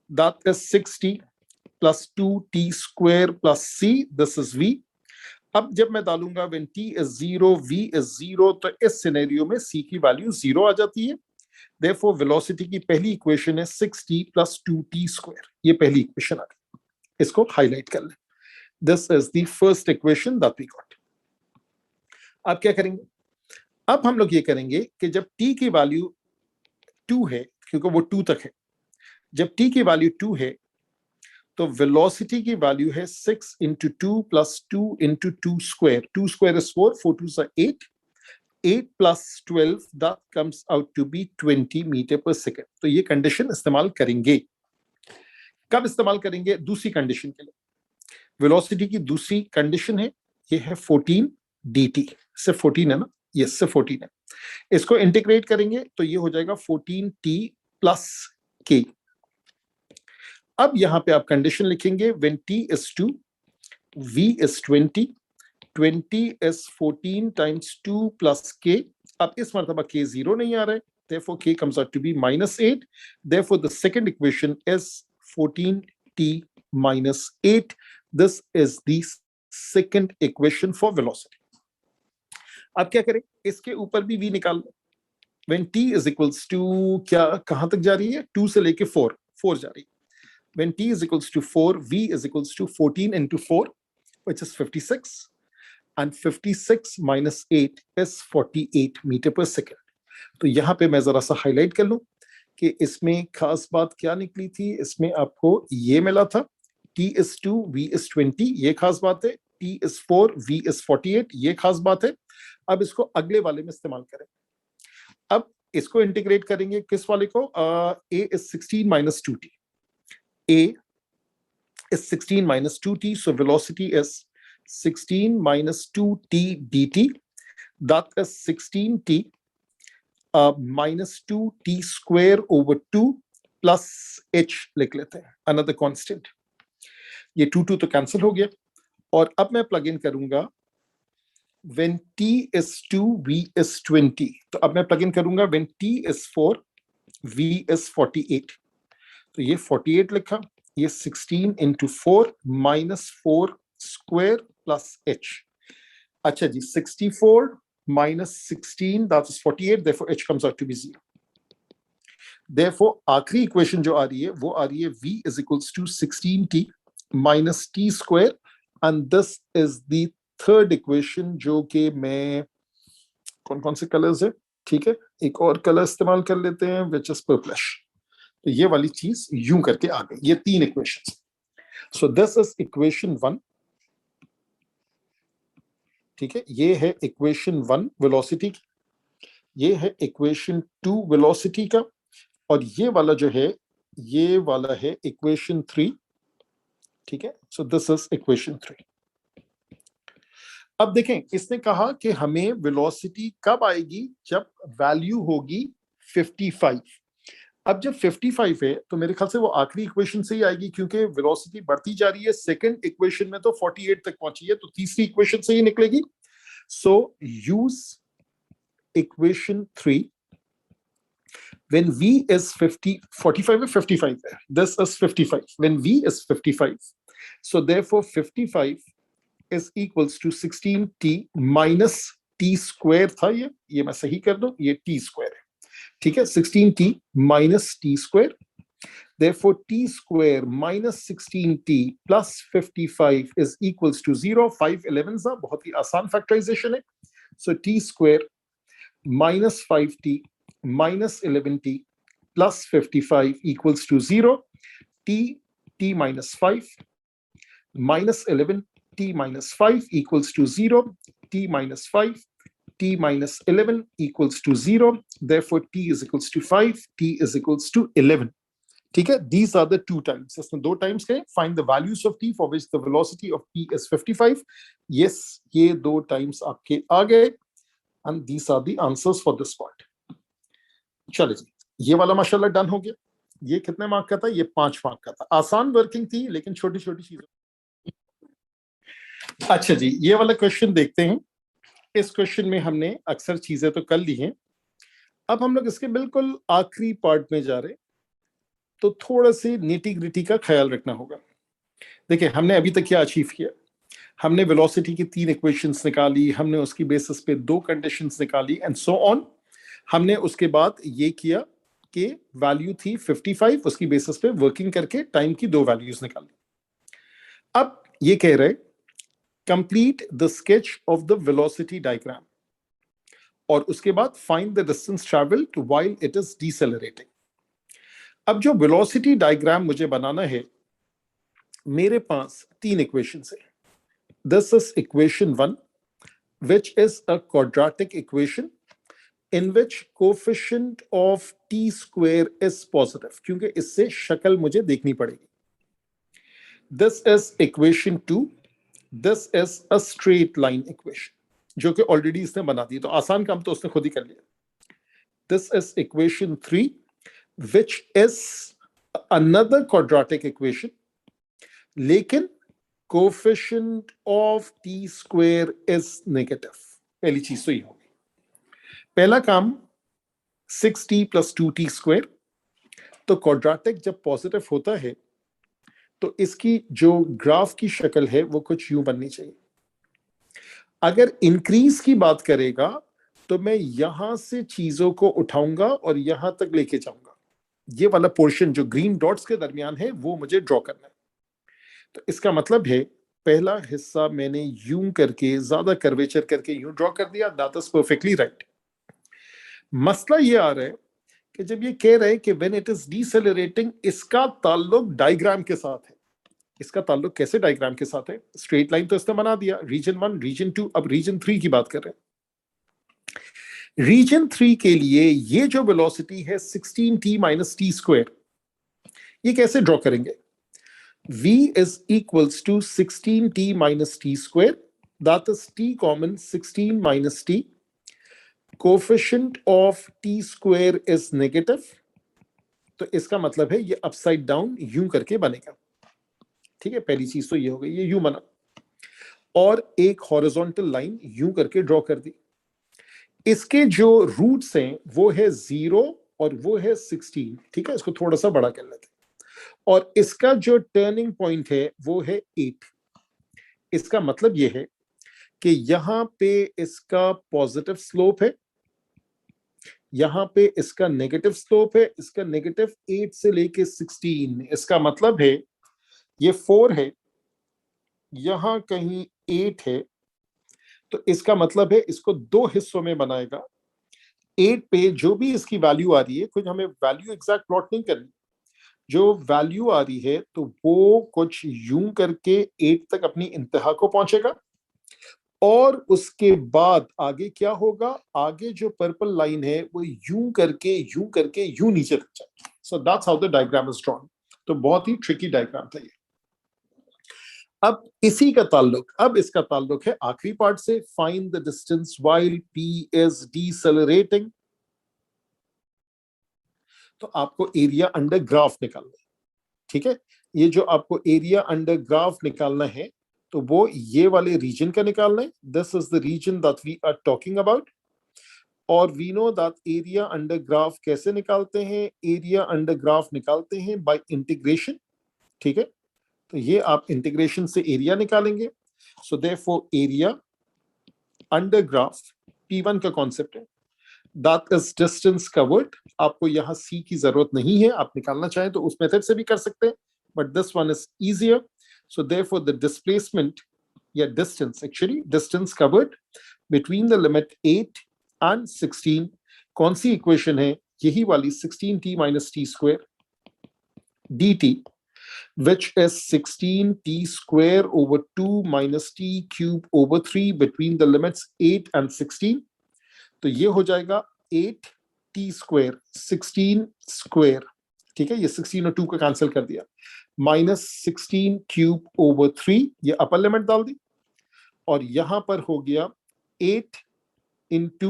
that is 6t plus 2t square plus c, this is v. अब जब मैं डालूंगा when t is 0 v is 0, तो इस सिनेरियो में c की वैल्यू 0 आ जाती है। Therefore वेलोसिटी की पहली इक्वेशन है 6t plus 2t square, ये पहली इक्वेशन आ गई, इसको हाईलाइट कर लें। This is the first equation that we got. अब क्या करेंगे, अब हम लोग ये करेंगे कि जब t की वैल्यू 2 है, क्योंकि वो 2 तक है, जब t की वैल्यू 2 है तो वेलोसिटी की वैल्यू है 6 into 2 plus 2 into 2 square. 2 square is 4, 4 2s are 8. 8 plus 12, that comes out to be 20 meter per second. तो ये कंडीशन इस्तेमाल करेंगे। कब इस्तेमाल करेंगे? दूसरी कंडीशन के लिए। वेलोसिटी की दूसरी कंडीशन है, ये है 14 dt, सिर्फ 14 है ना, ये सिर्फ 14 है। इसको इंटीग्रेट करेंगे तो ये हो जाएगा 14t plus k। अब यहां पे आप कंडीशन लिखेंगे when t is 2, v is 20, 20 is 14 times 2 plus k. अब इस मर्तबा k 0 नहीं आ रहा है, therefore k comes out to be -8. Therefore the second equation is 14t minus 8. This is the second equation for velocity. अब क्या करें, इसके ऊपर भी v निकाल लो। When t is equals to, क्या कहां तक जा रही है, 2 से लेके 4 जा रही है। When t is equals to 4, v is equals to 14 into 4, which is 56, and 56 minus 8 is 48 meter per second. तो यहाँ पे मैं जरा सा हाईलाइट कर लूं कि इसमें खास बात क्या निकली थी। इसमें आपको ये मिला था t is 2, v is 20, ये खास बात है। t is 4, v is 48, ये खास बात है। अब इसको अगले वाले में इस्तेमाल करें। अब इसको इंटीग्रेट करेंगे किस वाले को, a is 16 minus 2t. A is 16 minus 2t, so velocity is 16 minus 2t dt. That is 16t minus 2t square over 2 plus h लिख लेते हैं, another constant. ये 2 तो कैंसिल हो गया, और अब मैं प्लग इन करूंगा when t is 2, v is 20. तो अब मैं प्लग इन करूंगा when t is 4, v is 48. तो ये 48 लिखा, ये 16 into 4 minus 4 square plus h. अच्छा जी, 64 minus 16, that is 48, therefore h comes out to be 0. Therefore आखिरी इक्वेशन जो आ रही है वो आ रही है v is equals to 16t minus t square, and this is the third equation जो कि मैं, कौन से कलर्स है, ठीक है, एक और कलर इस्तेमाल कर लेते हैं which is purplish. तो ये वाली चीज यूं करके आ गई, ये 3 equations. So this is equation 1, ठीक है, ये है इक्वेशन 1 वेलोसिटी की, ये है इक्वेशन 2 वेलोसिटी का, और ये वाला जो है ये वाला है इक्वेशन 3, ठीक है। सो दिस इज इक्वेशन 3। अब देखें, इसने कहा कि हमें वेलोसिटी कब आएगी, जब वैल्यू होगी 55। अब जब 55 है तो मेरे ख्याल से वो आखिरी इक्वेशन से ही आएगी, क्योंकि वेलोसिटी बढ़ती जा रही है। सेकंड इक्वेशन में तो 48 तक पहुंची है, तो तीसरी इक्वेशन से ही निकलेगी। सो use equation 3 when v is 45 है, 55 है, this is 55 when v is 55, so therefore 55 is equals to 16t minus t square था, ये मैं सही कर दूं, ये t square है, ठीक है, 16t minus t square. Therefore t square minus 16t plus 55 is equals to 0. 5 11s are बहुत ही आसान फैक्टराइजेशन है। So t square minus 5t minus 11t plus 55 equals to 0. t minus 5 minus 11 t minus 5 equals to 0. t minus 5 t minus 11 equals to 0. Therefore t is equals to 5, t is equals to 11. ठीक है, these are the two times. इसमें 2 times के, find the values of t for which the velocity of t is 55. yes, ये 2 times आपके आ गए, and these are the answers for this part. चलिए जी, ये वाला माशाल्लाह डन हो गया। ये कितने मार्क का था, ये 5 मार्क का था। आसान वर्किंग थी लेकिन छोटी छोटी चीजें। अच्छा जी, ये वाला क्वेश्चन देखते हैं। इस क्वेश्चन में हमने अक्सर चीजें तो कर ली हैं, अब हम लोग इसके बिल्कुल आखिरी पार्ट में जा रहे, तो थोड़ा सी नीटी ग्रिटी का ख्याल रखना होगा। देखिए हमने अभी तक क्या अचीव किया, हमने वेलोसिटी की 3 इक्वेशंस निकाली, हमने उसकी बेसिस पे 2 कंडीशंस निकाली एंड सो ऑन। हमने उसके बाद ये किया कि वैल्यू थी 55, उसकी बेसिस पे वर्किंग करके टाइम की 2 वैल्यूज निकाली। अब ये कह रहे complete the sketch of the velocity diagram और उसके बाद find the distance travelled while it is decelerating. अब जो वेलोसिटी डायग्राम मुझे बनाना है, मेरे पास 3 इक्वेशंस है। This is equation 1 which is a quadratic equation in which coefficient of t square is positive, क्योंकि इससे शक्ल मुझे देखनी पड़ेगी। This is equation 2, this is a straight line equation, जो कि ऑलरेडी इसने बना दी, तो आसान काम तो उसने खुद ही कर लिया। This is equation 3 which is another quadratic equation, लेकिन coefficient of T square is negative. पहली चीज तो ये होगी। पहला काम 6t + 2t स्क्वायर, तो क्वाड्रेटिक जब पॉजिटिव होता है तो इसकी जो ग्राफ की शक्ल है वो कुछ यूं बननी चाहिए। अगर इंक्रीज की बात करेगा तो मैं यहां से चीजों को उठाऊंगा और यहां तक लेके जाऊंगा। ये वाला पोर्शन जो ग्रीन डॉट्स के दरमियान है वो मुझे ड्रॉ करना है। तो इसका मतलब है पहला हिस्सा मैंने यूं करके ज्यादा कर्वेचर करके यूं ड्रॉ कर दिया, दैट इज परफेक्टली राइट। मसला ये आ रहा है कि जब ये कह रहे हैं कि व्हेन इट इज डिसेलरेटिंग, इसका ताल्लुक डायग्राम के साथ है। इसका ताल्लुक कैसे डायग्राम के साथ है? स्ट्रेट लाइन तो इसने बना दिया, रीजन 1, रीजन 2, अब रीजन 3 की बात कर रहे हैं। रीजन 3 के लिए ये जो वेलोसिटी है 16t - t स्क्वायर, ये कैसे ड्रॉ करेंगे? v is equals to 16t - t square, that is t common 16 minus t, coefficient of t square is negative, तो इसका मतलब है ये अपसाइड डाउन यूं करके बनेगा। ठीक है, पहली चीज तो ये हो गई, ये यूं बना और एक हॉरिजॉन्टल लाइन यूं करके ड्रॉ कर दी। इसके जो रूट्स हैं वो है 0 और वो है 16। ठीक है, इसको थोड़ा सा बड़ा कर लेते हैं। और इसका जो टर्निंग पॉइंट है वो है 8। इसका मतलब ये है कि यहां पे इसका पॉजिटिव स्लोप है, यहां पे इसका नेगेटिव स्लोप है, इसका नेगेटिव 8 से लेके 16। इसका मतलब है ये 4 है, यहां कहीं 8 है, तो इसका मतलब है इसको 2 हिस्सों में बनाएगा। 8 पे जो भी इसकी वैल्यू आ रही है, कुछ हमें वैल्यू एग्जैक्ट प्लॉट नहीं करनी, जो वैल्यू आ रही है तो वो कुछ यूं करके 8 तक अपनी इंतहा को पहुंचेगा और उसके बाद आगे क्या होगा, आगे जो पर्पल लाइन है वो यूं करके यूं नीचे तक जाएगी। So that's how the diagram is drawn. तो बहुत ही ट्रिकी डायग्राम था ये। अब इसी का ताल्लुक, अब इसका ताल्लुक है आखिरी पार्ट से, find the distance while p is decelerating। तो आपको एरिया अंडर ग्राफ निकालना है। ठीक है, ये जो आपको एरिया अंडर ग्राफ निकालना है तो वो ये वाले रीजन का निकालना है। This is the region that we are talking about. और we know that area under graph कैसे निकालते हैं? एरिया अंडर ग्राफ निकालते हैं बाय इंटीग्रेशन। ठीक है, तो ये आप इंटीग्रेशन से एरिया निकालेंगे। So therefore area under graph P1 का कॉन्सेप्ट है, दैट इज डिस्टेंस कवर्ड। आपको यहाँ C की जरूरत नहीं है, आप निकालना चाहें तो उस मेथड से भी कर सकते हैं, but this one is easier. So therefore the displacement, distance covered between the limit 8 and 16, कौन सी इक्वेशन है? यही वाली 16t - t square dt, which is 16t square over 2 minus t cube over 3 between the limits 8 and 16। तो ये हो जाएगा 8t square 16 square। ठीक है, ये 16 और 2 का कैंसिल कर दिया, -16 क्यूब ओवर 3, ये अपर लिमिट डाल दी, और यहां पर हो गया 8 into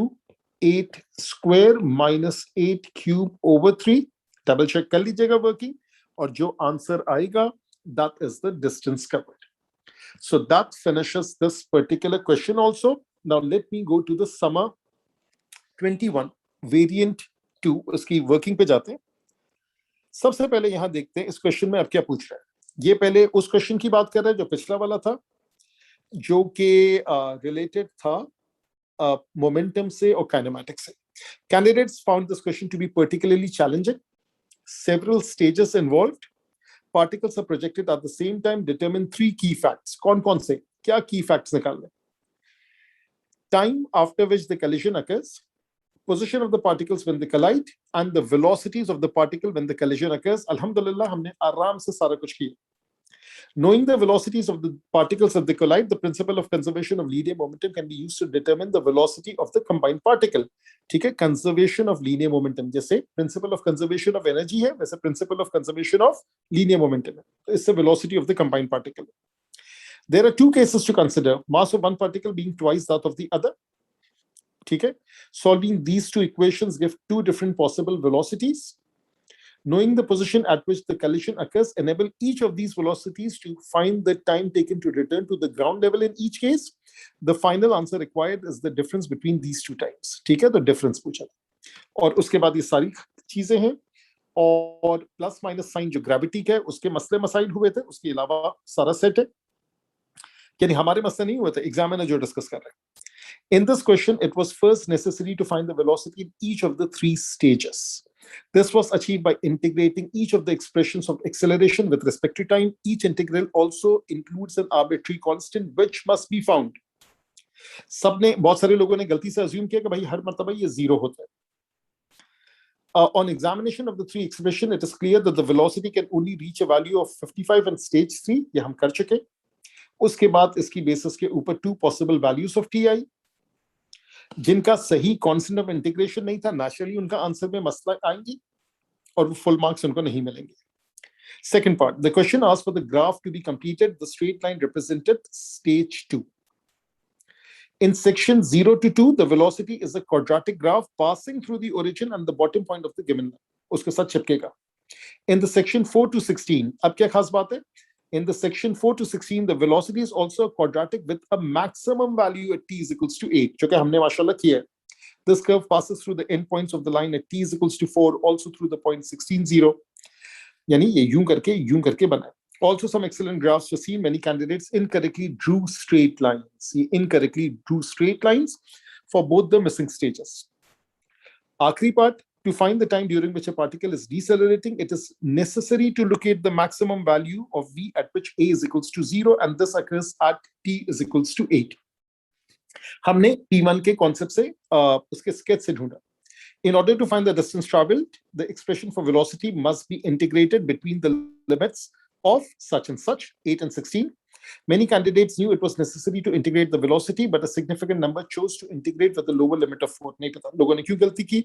8 square -8 cube over 3। Double check कर लीजिएगा वर्किंग, और जो आंसर आएगा that is the distance covered. So that finishes this particular question also. Now let me go to the summer 21 variant 2, उसकी वर्किंग पे जाते हैं। सबसे पहले यहां देखते हैं इस क्वेश्चन में अब क्या पूछ रहा है। ये पहले उस क्वेश्चन की बात कर रहा है जो पिछला वाला था, जो कि रिलेटेड था मोमेंटम से और काइनेमैटिक्स से। Candidates found this question to be particularly challenging. Several stages involved. Particles are projected at the same time. Determine 3 key facts. कौन से क्या key facts निकालने? Time after which the collision occurs, position of the particles when they collide, and the velocities of the particle when the collision occurs. Alhamdulillah, हमने आराम से सारा कुछ किया। Knowing the velocities of the particles as they collide, the principle of conservation of linear momentum can be used to determine the velocity of the combined particle. ठीक है, conservation of linear momentum, जैसे principle of conservation of energy है, वैसे principle of conservation of linear momentum है। तो इससे velocity of the combined particle। There are 2 cases to consider: mass of one particle being twice that of the other. ठीक है, solving these 2 equations give 2 different possible velocities. Knowing the position at which the collision occurs enable each of these velocities to find the time taken to return to the ground level in each case. The final answer required is the difference between these 2 times. ठीक है, तो difference पूछा और उसके बाद ये सारी चीजें हैं और प्लस माइनस साइन जो ग्रेविटी का है उसके मसले मसाइल हुए थे, उसके अलावा सारा सेट है, यानी हमारे मसले नहीं हुए थे, एग्जामिनर जो डिस्कस कर रहे हैं। In this question, it was first necessary to find the velocity in each of the 3 stages. This was achieved by integrating each of the expressions of acceleration with respect to time. Each integral also includes an arbitrary constant which must be found. सबने बहुत सारे लोगों ने गलती से assume किया कि भाई हर मर्तबा ये 0 होता है। On examination of the 3 expression, it is clear that the velocity can only reach a value of 55 in stage 3. ये हम कर चुके। उसके बाद इसकी बेसिस के ऊपर 2 possible values of ti, जिनका सही कांस्टेंट ऑफ इंटीग्रेशन नहीं था, नेचुरली उनका आंसर में मसला आएंगे और वो फुल मार्क्स उनको नहीं मिलेंगे। Second part, the question asked for the graph to be completed. The straight line represented stage 2. In section 0 to 2, the velocity is a quadratic graph passing through the origin and the bottom point of the given line. उसके साथ चिपकेगा। In the section 4 to 16, अब क्या खास बात है? In the section 4 to 16, the velocity is also quadratic with a maximum value at t is equals to 8, जो कि हमने माशाल्लाह किया है। This curve passes through the endpoints of the line at t is equals to 4, also through the point 16, 0. यानी ये यूं करके बना है। Also, some excellent graphs were seen. Many candidates incorrectly drew straight lines. ये incorrectly drew straight lines for both the missing stages. आखिरी part, to find the time during which a particle is decelerating, it is necessary to locate the maximum value of v at which a is equals to 0, and this occurs at t is equals to 8. हमने t1 के concept से उसके sketch से ढूंढा। In order to find the distance traveled, the expression for velocity must be integrated between the limits of such and such, 8 and 16. Many candidates knew it was necessary to integrate the velocity, but a significant number chose to integrate with the lower limit of 4. नहीं पता लोगों ने क्यों गलती की।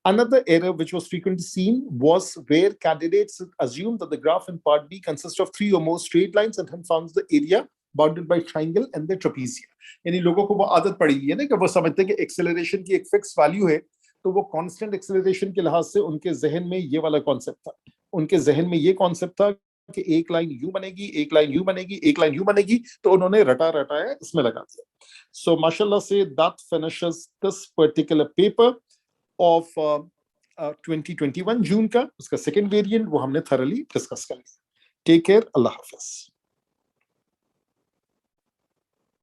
Another error which was frequently seen was where candidates assumed that the graph in part B consists of 3 or more straight lines and found the area bounded by triangle and the trapezium. यानी लोगों को वो आदत पड़ी है ना कि वो समझते हैं कि एक्सेलरेशन की एक फिक्स वैल्यू है, तो वो कांस्टेंट एक्सेलरेशन के लिहाज से उनके जहन में ये वाला कॉन्सेप्ट था। उनके जहन में ये कॉन्सेप्ट था कि एक लाइन यूं बनेगी, एक लाइन यूं बनेगी, एक लाइन यूं बनेगी, तो उन्होंने रटाया इसमें लगा दिया। So mashallah से that finishes this particular paper of 2021 जून का, उसका सेकंड वेरिएंट वो हमने thoroughly डिस्कस कर लिया। टेक केयर, अल्लाह हाफिज।